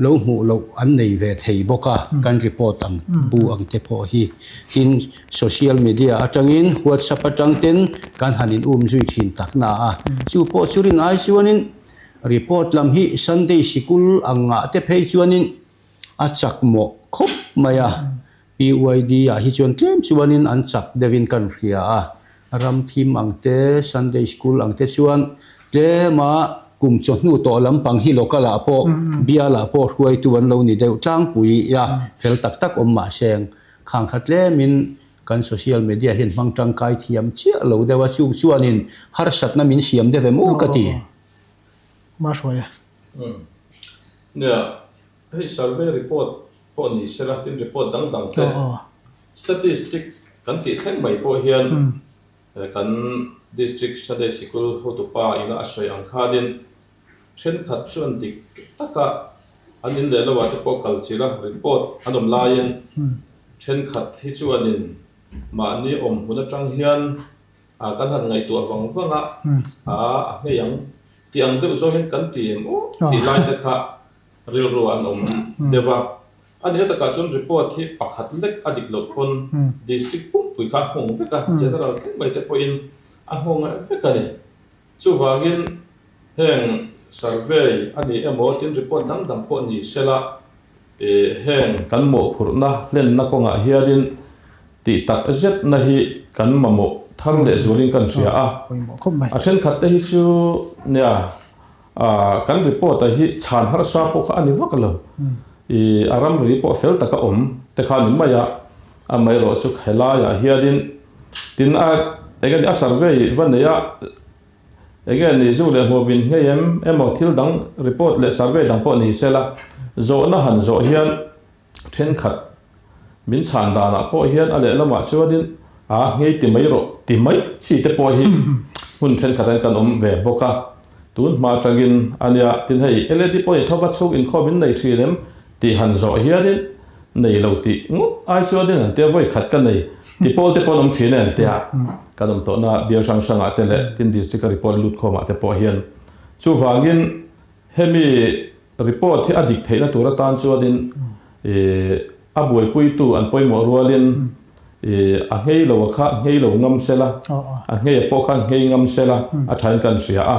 lo mu lo an nei ve thei boka kan report ang bu ang te pho hi in social media atangin WhatsApp atang ten kan hanin zui thin takna a chu po churin ai chuanin report lam hi Sunday school anga te phei chuanin a chak mo khop maya PYD a hi chuan tlem chuanin an chak devin kan ria a ram thim ang te Sunday school ang te chuan tle ma kum chon nu to lampang hi lokala po bia la po huai tu an lo ni deuh tlang pui ya fel tak tak om ma seng khang khatle min kan social media hin mang tang kai thiam chia lo dewa chu chuanin har sat na min siam de ve mo kati ma shwaya nè hey survey report po ni sela tin report dang dang te statistic kan ti theng mai po hian kan district Sunday School hotupa ina asoi ang khadin chen khat chuan dik taka anin le lawa te po kalchila report anom lain chen khat hi chuanin ma ni om huna tang hian a kan han ngai tu awang wanga a ngeyang tiang de zo hen kan ti o ti lai te kha ril ro an om dewa ani ta ka chun report hi pakhat lek adik lo kon district pum pui kha hong veka general thing mai te po in a hong veka ni chu wagin heng survey ani emo tin report dang dang po ni sela heng kan mo khurna len na ko nga hiarin ti tak zet na hi kan mamo thang le zuling kan sia a then khat te hi chu nia kan report a hi chan har sa po kha ani wakalo aram report fel taka om te kha nin maya a mai ro chu khela ya hiarin tin a again a survey vaneya again ni zu le mobin ngem emo thil dang report le survey dang po ni sela zo na han zo hian then khat min chan da na po hian ale lama chuadin a ngei ti mai ro ti mai si te po hi hun then khat kan om ve boka tun ma tangin ania tin hei eledi po thoba chuk in khomin nei thilem ti han zo hianin nei lo ti ngu ai chuadin an te voi khat kan nei ti pol te polom thine an te kanam to na bial sang sanga te le tin district report lut khoma te po hian chu wangin hemi report hi adik theina tura tan chuadin abuai pui tu an poimo rualin a ngei lo kha ngei lo ngam sela a ngei po kha ngei ngam sela a thain kan sia a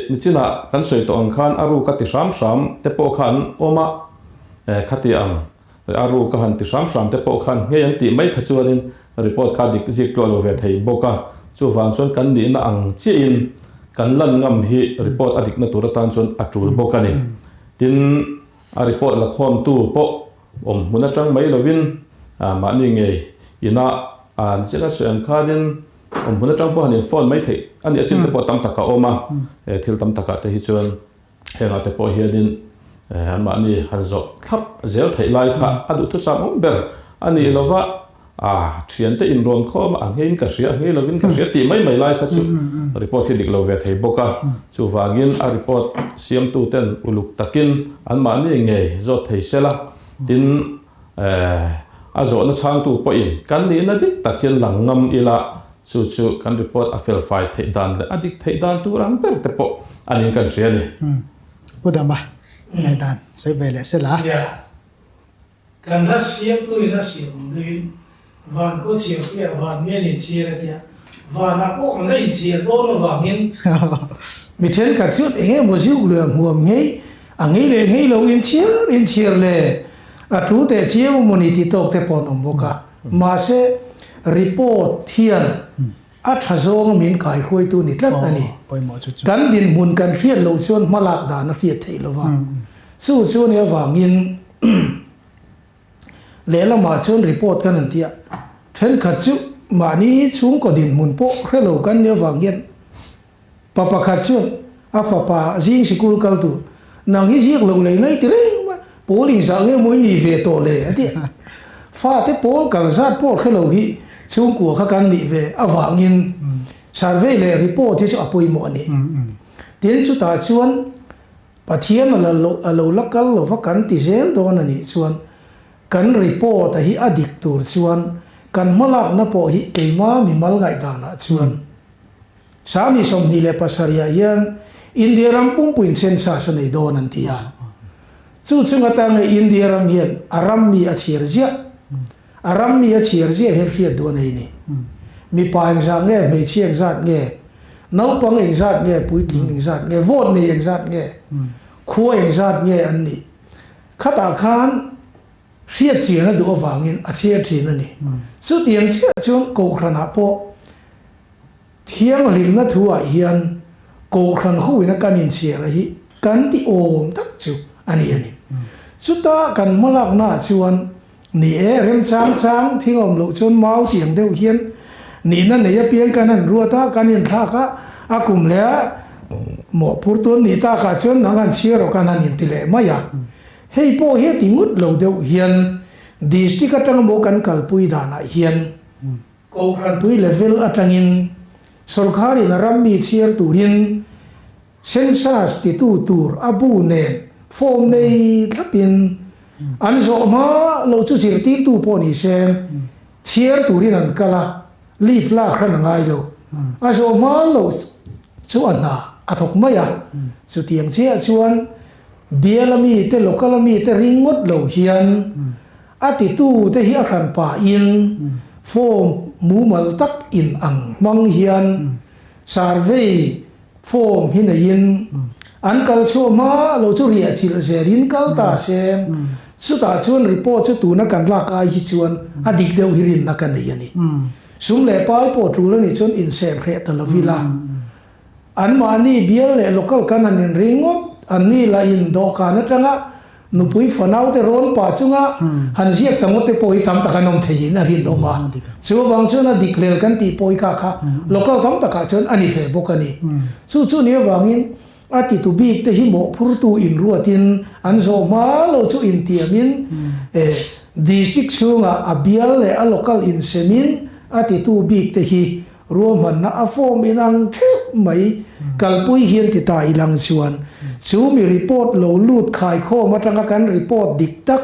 ni china kan soi to ang khan aru ka ti sam te po khan oma khati ang aru ka han ti sam te po khan ngei an ti mai khachuanin report kha dik zik lo ve thei boka chu wang chon kan ni na ang chi in kan lan ngam hi report adik na tura tan chon atul bokani tin a report la khom tu po om huna tang mai lovin ma ni ngei ina an chela sen khadin om huna tang po hanin phone mai thei ani asin te po tam taka oma thil tam taka te hi chuan henga te po hianin ma ni hanzo thap zel thei lai kha adu thu sam om ber ani lova thian te in ron khom a ngein ka ria ngei lovin ka ria ti mai lai kha chu report hi dik lo ve thei boka chu wagin a report siam tu ten uluk takin an ma ni ngei zo thei sela tin a zo na chang tu po in kan ni na dik takin langam ila chu kan report a fel fai thei dan le adik thei dan tu rang per te po ani kan ria ni budamba ngai dan sai vele sela kan ra siam tu ina siam ni van ko chiam ya van me ni chi ra tia van a ko ngai chi ro no wangin mi then ka chut enge mo ju le huam ngei angi le ngei lo in chier le a tu te chiu mo ni ti tok te pon om boka ma se report hian a thazong min kai khoi tu ni tlat ani poimo chu chu kan din mun kan riat lo chon malak da na riat thei lo wa su chu ne wangin le la ma chon report kan an tia then kha chu ma ni chung ko din mun po khelo kan ne wangin papa kha chu a papa jing sikul kal tu nang hi jiak lo le nei ti re po li sa nge moi ni ve to le ati fa te po kal zat po khelo hi chung ko kha kan ni ve awangin survey le report hi chu apoi mo ani tin chu ta chuan pathiam lo lakal lo fa kan ti zel do na ni chuan kan report hi adik tur chuan kan malak na po hi keima mi mal ngai da na chuan sami som ni le pasaria yang India ram pung puin sensa sa nei do nan tia chu chunga ta ngai India ram hian aram mi a chirjia he hi do nei ni mi pa ang za nge me chiang zat nge nau pang eng zat nge pui ting eng zat nge vot ni eng zat nge khu eng zat nge an ni khata khan riat chi na do wangin a chia thi na ni chu tiang chia chung ko khana po thiang lim na thua hian ko khan hui na kan in chia hi kan ti om tak chu ani chu ta kan malak na chuan ni rem chang thingom lo chun mau tiang deuh hian ni na nei piang kan an ruata kan in tha ka akum le mo purtun ni ta ka chun na kan chia ro kan an in ti le maya hei po he tingut lo deuh hian district atang mo kan kalpui dana hian ko khan pui level atangin sarkari na rammi chiar turin census ti tu tur abu ne form nei lapin an zo ma lo chu chir ti tu po ni se chiar turin an kala leaf la khan ngai lo a zo ma lo chu ana athok maya chu tiang che chuan bialami te localami te ringot lo hian ati tu te hi khan pa in form mu mal tak in ang mang hian survey form hin in an kal so ma lo chu ria chil zerin kal ta se su ta chuan report chu tu na kan la kai hi chuan adik deu hirin na kan nei ani sum le pai po tu lo ni chuan in sem khe ta lo vila an ma ni bial le local kan an in ringot an ni la in do ka na tanga nu pui fanau te ron pa chunga han ziak tamote poi tam ta kanom thei na rin do ma chu wang chu na declare kan ti poi ka kha local tam ta ka chon ani the bokani chu ni wangin ati tu bi te hi mo phur tu in ruatin an zo ma lo chu in tiamin district chunga abial le a local in semin ati tu bi te hi ruaman na a form inang mai kalpui hian ti ta ilang chuan chu mi report lo lut khai kho matanga kan report diktak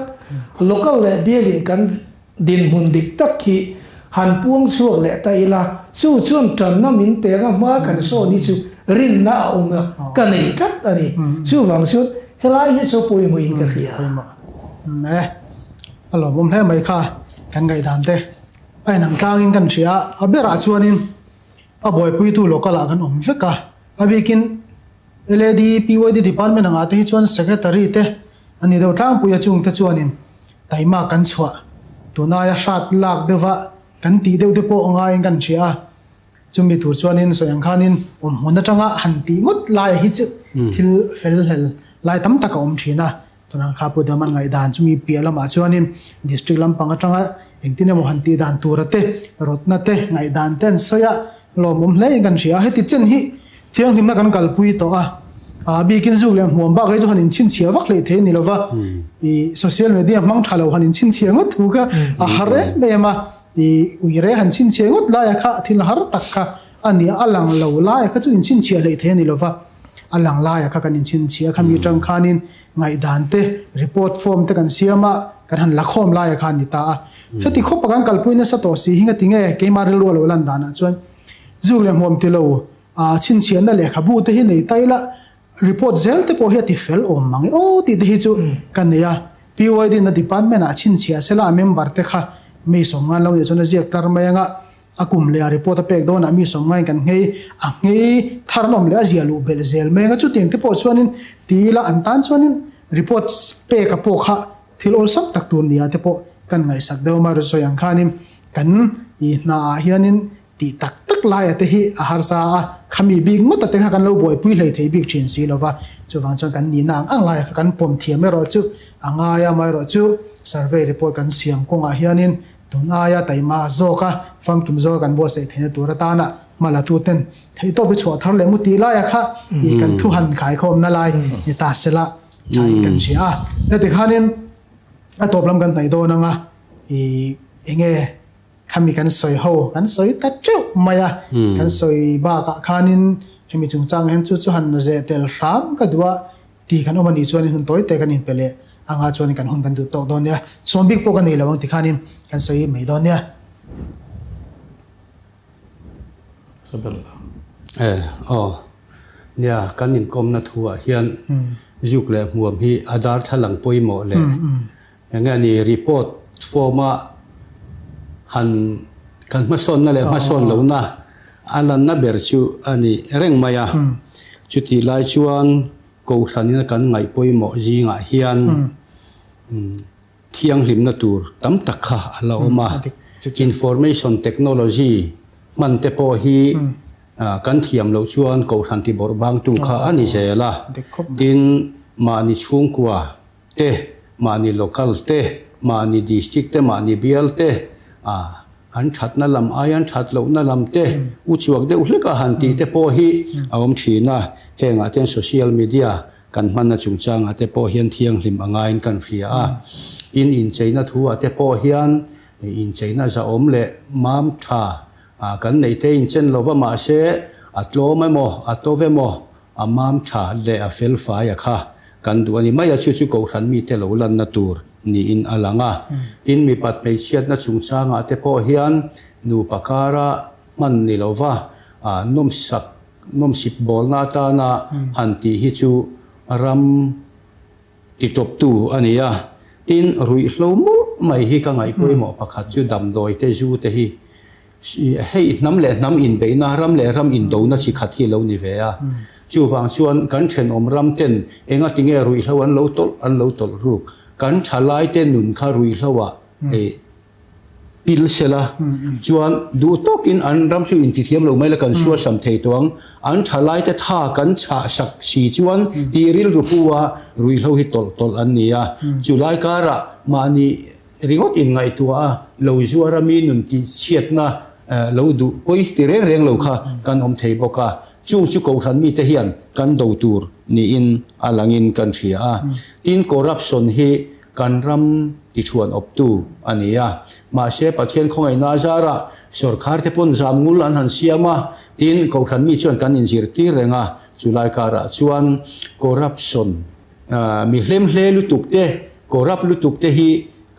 local le bialin kan din mun diktak ki han puang suak le ta ila chu chuan tan na min pe ga ma kan so ni chu rin na om ka nei kat ani chu wang chu helai hi so pui mo in ka ria alo bom hle mai kha kan gai dan te ai nang tang in kan thia abera chuanin a boy pui tu local a kan om veka abikin LAD PYD department anga te chuan secretary te ani do tang puya chung te chuanin taima kan chua tuna ya shat lak dewa kan ti deu te po anga in kan thia chumi tur chuanin soyang khanin hona tanga han ti ngot lai hi chu thil fel hel lai tam taka om thina tuna kha pu daman ngai dan chumi piala ma chuanin district lampang atanga engtine mo han ti dan turate rotna te ngai dan ten soya lo mum hlei kan thia heti chen hi thiang himna kan kalpui to bi kin zu le hom ba gai jo hanin chin chia wak le the ni lova I social media mang thalo hanin chin chia ngot thu ka a hare me ma I uire han chin chia ngot la ya kha thil har tak kha ani alang lo la ya kha chu in chin chia le the ni lova alang la ya kha kan in chin chia khami tang khanin ngai dan te report form te kan siama kan han lakhom la ya kha ni ta heti khop kan kalpui na sa to si hinga tinge ke ma re lo lan dana chuan zu le hom ti lo chin chian na le khabu te hi nei taila report zel te po he ti fel om mangi o ti hi chu kan ya PYD na department a chin chia sela member te kha me som ngan lo ye chona jek tar mai nga akum le report a pek don ami som ngai kan ngei a ngei tharnom le azialu bel zel me nga chu ting te po chuanin tila an tan chuanin report pe ka po kha thil ol sak tak tur nia te po kan ngai sak deu ma ro so yang khanim kan I na hianin ti tak tak lai ate hi a har sa a khami big ngot te kha kan lo boi pui hlei thei big chin si lova chu wang chang kan ni nang ang lai kan pom thiam ro chu anga ya mai ro chu survey report kan siam ko nga hianin tuna ya taima zoka fam kim zo kan bo se thena tura ta na mala tu ten thei to bi chho thar le mu ti la ya kha I kan thu han khai khom na lai ni ta sela ai kan sia na te khanin a top lam kan tai do na nga I enge khami kan soi ho kan soi ta chu maya kan soi ba ka khanin hemi chung chang hen chu chu han na je tel ram ka duwa ti kan omani chuan hun toy te kan in pele anga chuan kan hun kan du to don ya som big po kan nei lawang ti khanin kan soi mai don ya nia kan in kom na thua hian juk le muam hi adar thalang poimo le anga ni report forma han kan ma son na le ma son lo na alan na ber chu ani reng maya chuti lai chuan ko thanin kan ngai poimo jinga hian thiang hlim na tur tam takha ala oma information technology man te po hi kan thiam lo chuan ko than ti bor bang tu kha ani zela tin mani chung kwa te mani local te mani district te mani bial te an that na lam ayan that lo na lam te u chuak de u hleka han ti te po hi awm thina henga ten social media kan man na chungchang ate po hian thiang hlim anga in kan fria in cheina thu ate po hian in cheina za om le mam tha kan nei te in chen lova ma se atlo mai mo atove mo amam tha le a fel fa ya kha kan du ani mai a chu chu ko than mi te lo lan na tur ni in alanga in mi pat pe chiat na chungchang ate po hian nu pakara man ni lova nom sip bol na ta na han ti hi chu ram ti top tu ania tin rui hlomu mai hi ka ngai poimo pakhat chu dam doi te zu te hi hei nam le nam in be na ram le ram in do na chi khat hi lo ni ve a chu wang chuan kan chen om ram ten enga tinge rui hlo an lo tol ruk kan thalai te nun kha rui hlowa pil sela chuan du tokin an ram chu in ti thiam lo mai la kan suwa sam thei tawang an thalai te tha kan cha sak si chuan ti ril rupuwa rui hlo hi tol an nia chulai kara mani ringot in ngai tua lo zuara mi nun ti chiat na lo du poi ti reng lo kha kan om thei boka chu ko than mi te hian kan do tur ni in alangin kan thia tin corruption hi kan ram ti chuan op tu ania ma se pathian khongai na zara sarkar te pon zamngul an han siama tin ko than mi chuan kan in zir ti renga chulai kara chuan corruption mi hlem hle lu tuk te corrupt lu tuk te hi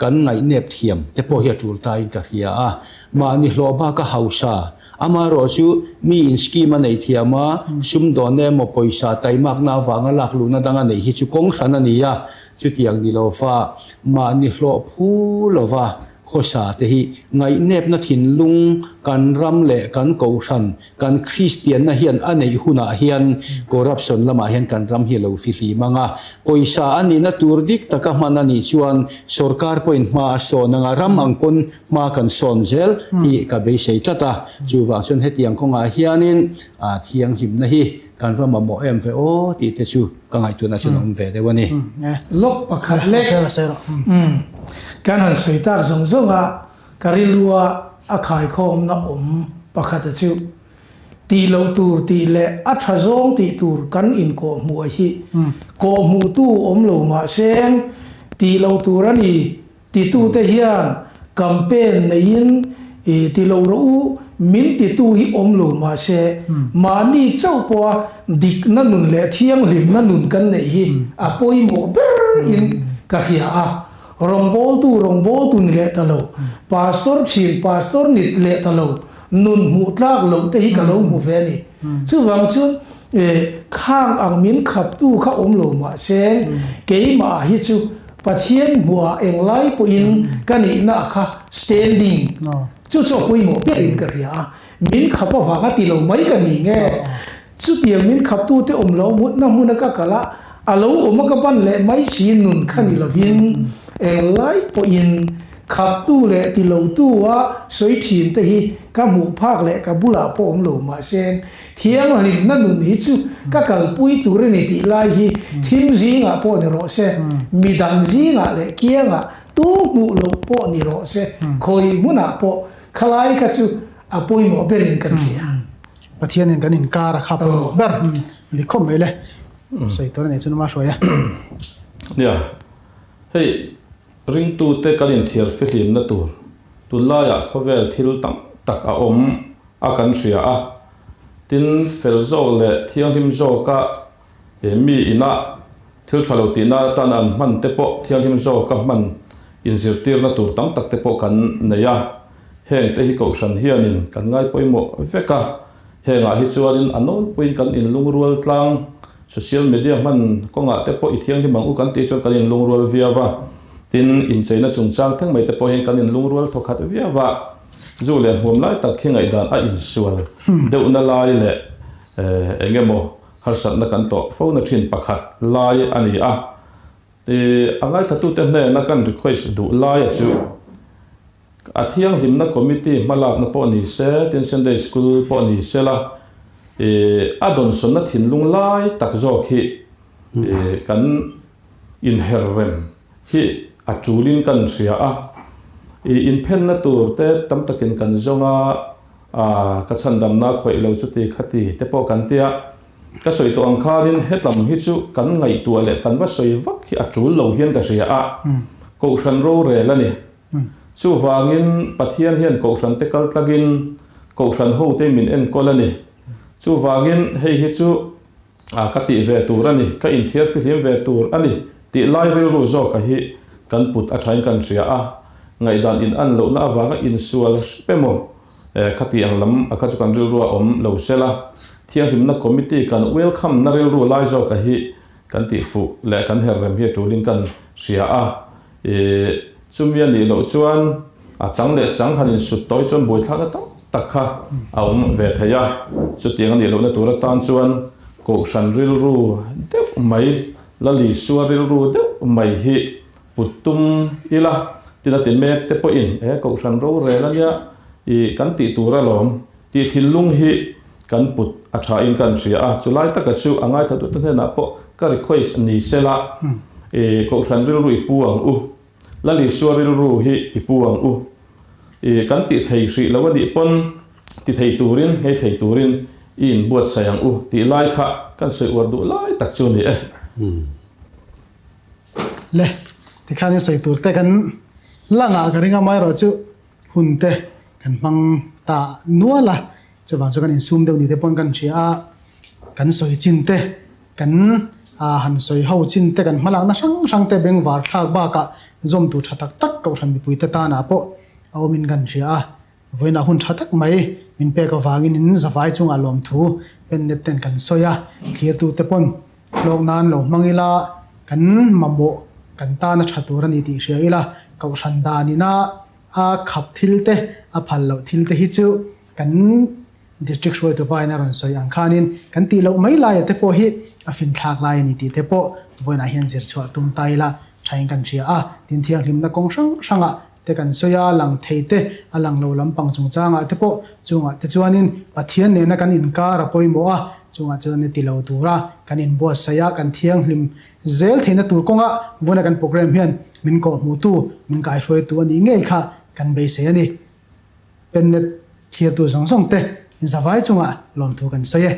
kan ngai nep thiam te po hi tul ta in ka hia ma ni hloba ka hausa ama ro chu mi in scheme nei thiama sum don ne mo poisa taimak na wanga lak lu na danga nei hi chu kong thana nia chu tiang ni lo fa ma ni hlo phu lova khosa te hi ngai nep na thin lung kan ram le kan ko than kan christian na hian anei huna hian corruption lama hian kan ram hi lo fi hli manga poisa ani na tur dik taka manani chuan sarkar point ma so nanga ram angpon ma kan son zel hi ka be sei tata chu wang chon hetiang konga hianin thiang him na hi kan va ma mo em ve o ti te chu ka ngai tu na chu nom ve de wani lok pakhat le kan han soitar zonga karilua akhai khom na pakhat chu ti lo tur ti le atha zong ti tur kan in ko mu hi ko mu tu lo ma seng ti lo tur ani ti tu te hian campaign nein ti lo ro min ti tu hi lo ma se mani chau po dik na nun le thiang lim na nun kan nei hi apoi mo ber in ka hia rongbol tu ni le talo pastor ni le talo nun mu tlak lo te hi ka lo mu ve ni chu wang chu khang ang min khap tu kha lo ma se ke ma hi chu pathian bua eng lai po in kani na kha standing chu chu pui mo pe in ka ria min khapa wa ka ti lo mai ka ni nge chu tiang min khap tu te lo mut na mu na ka kala alo ka ban le mai sin nun khani lo bin lai po in khap tu le ti lo tu wa soi thin te hi ka mu phak le ka bula po lo ma sen thiang ni na nun hi chu ka kal pui tu re ni ti lai hi thim zinga po ni ro se mi dang zinga le kianga tu mu lo po ni ro se khoi mu na po khalai ka chu a pui mo be rin kan ria pathian in kan in kar khap ber li khom mele sei tor ne chun ma shoya nia hei ring tu te kalin thiar fe hlim na tur tu la ya khovel thil tam tak a om a kan ria a tin fel zo le thiang him zo ka mi ina thil thalo ti na tan an man te po thiang him zo ka man in zir tir na tur tam tak te po kan neya heng te hi ko san hianin kan ngai poimo veka henga hi chuanin anon puin kan in lungrual tlang social media man konga te po ithiang hi mangu kan ti chon kan in lungrual viawa tin in cheina chungchang thang mai te po hen kan in lungrual thokhat viawa zule hom lai tak khingai dan a in sual deuna lai le engemo harsat na kan to phone thin pakhat lai ani a te angai thatu te ne na kan request du lai chu athiang himna committee malak na po ni se tin Sunday school po ni se la adon son na thin lung lai tak zo khi kan in herrem hi atulin kan ria a in pen na tur te tam takin kan zonga ka chandam na khoi lo chu ti khati te po kan tia ka soi to angkharin hetlam hi chu kan ngai tu le kan wa soi vak hi atul lo hian ka ria a ko san ro re la ni chu wangin pathian hian ko san te kal tagin ko san ho te min en kolani chu wangin hei hi chu ka ti ve tur ani ka in thiar fi him ve tur ani ti lai ve ru zo ka hi kan put a thain kan ria a ngai dan in an lo na awanga in sual pemo khati ang lam akha chu kan ru om lo sela thiang himna committee kan welcome na ru lai zo ka hi kan ti fu le kan herrem hi tulin kan ria a chumia ni lo chuan a chang le chang hanin sut toi chon boi thla ta takha a om ve thaya chu tiang ni lo na tura tan chuan ko san ril ru de mai la li suar ril ru de mai hi putum ila tina tin me te po in ko san ro re la nya I kan ti tura lom ti thilung hi kan put a tha in kan ria a chulai ta ka chu angai thatu te na po ka request ni sela ko san ril ru ipuang u la li suar ril ru hi ipuang u kan ti thei ri lawani pon ti thei turin he thei turin in buat sayang u ti lai kha kan sei war du lai tak chu ni le ti khani sei tur te kan langa ka ringa mai ro chu hunte kan mang ta nuala chawang chu kan in sum deu ni te pon kan chia kan soi chin te kan han soi ho chin te kan malak na sang sang te beng war thak ba ka zom tu thatak tak ko ran mi pui te ta na po awmin kan chia voina hun thatak mai min pe ka wangin in zawai chung alom thu pen net ten kan soya thir tu te pon lok nan lo mangila kan mambo kan ta na thatur ani ti ria ila ko san da ni na a khap thil te a phal lo thil te hi chu kan district shoi to pai na ron soi ang khanin kan ti lo mai lai te po hi a fin thak lai ni ti te po voina hian zir chwa tum tai la thain kan ria tin thiang hlim na kong sang sanga te kan soya lang theite alang lo lampang chung changa te po chunga te chuanin pathian ne na kan in kar a poimo a chunga chone ti lo tura kan in bo saya kan thiang hlim zel theina tur konga vona kan program hian min ko mu tu min kai hroi tu ani ngei kha kan be se ani pennet thiar tu song song te in zawai chunga lom thu kan soye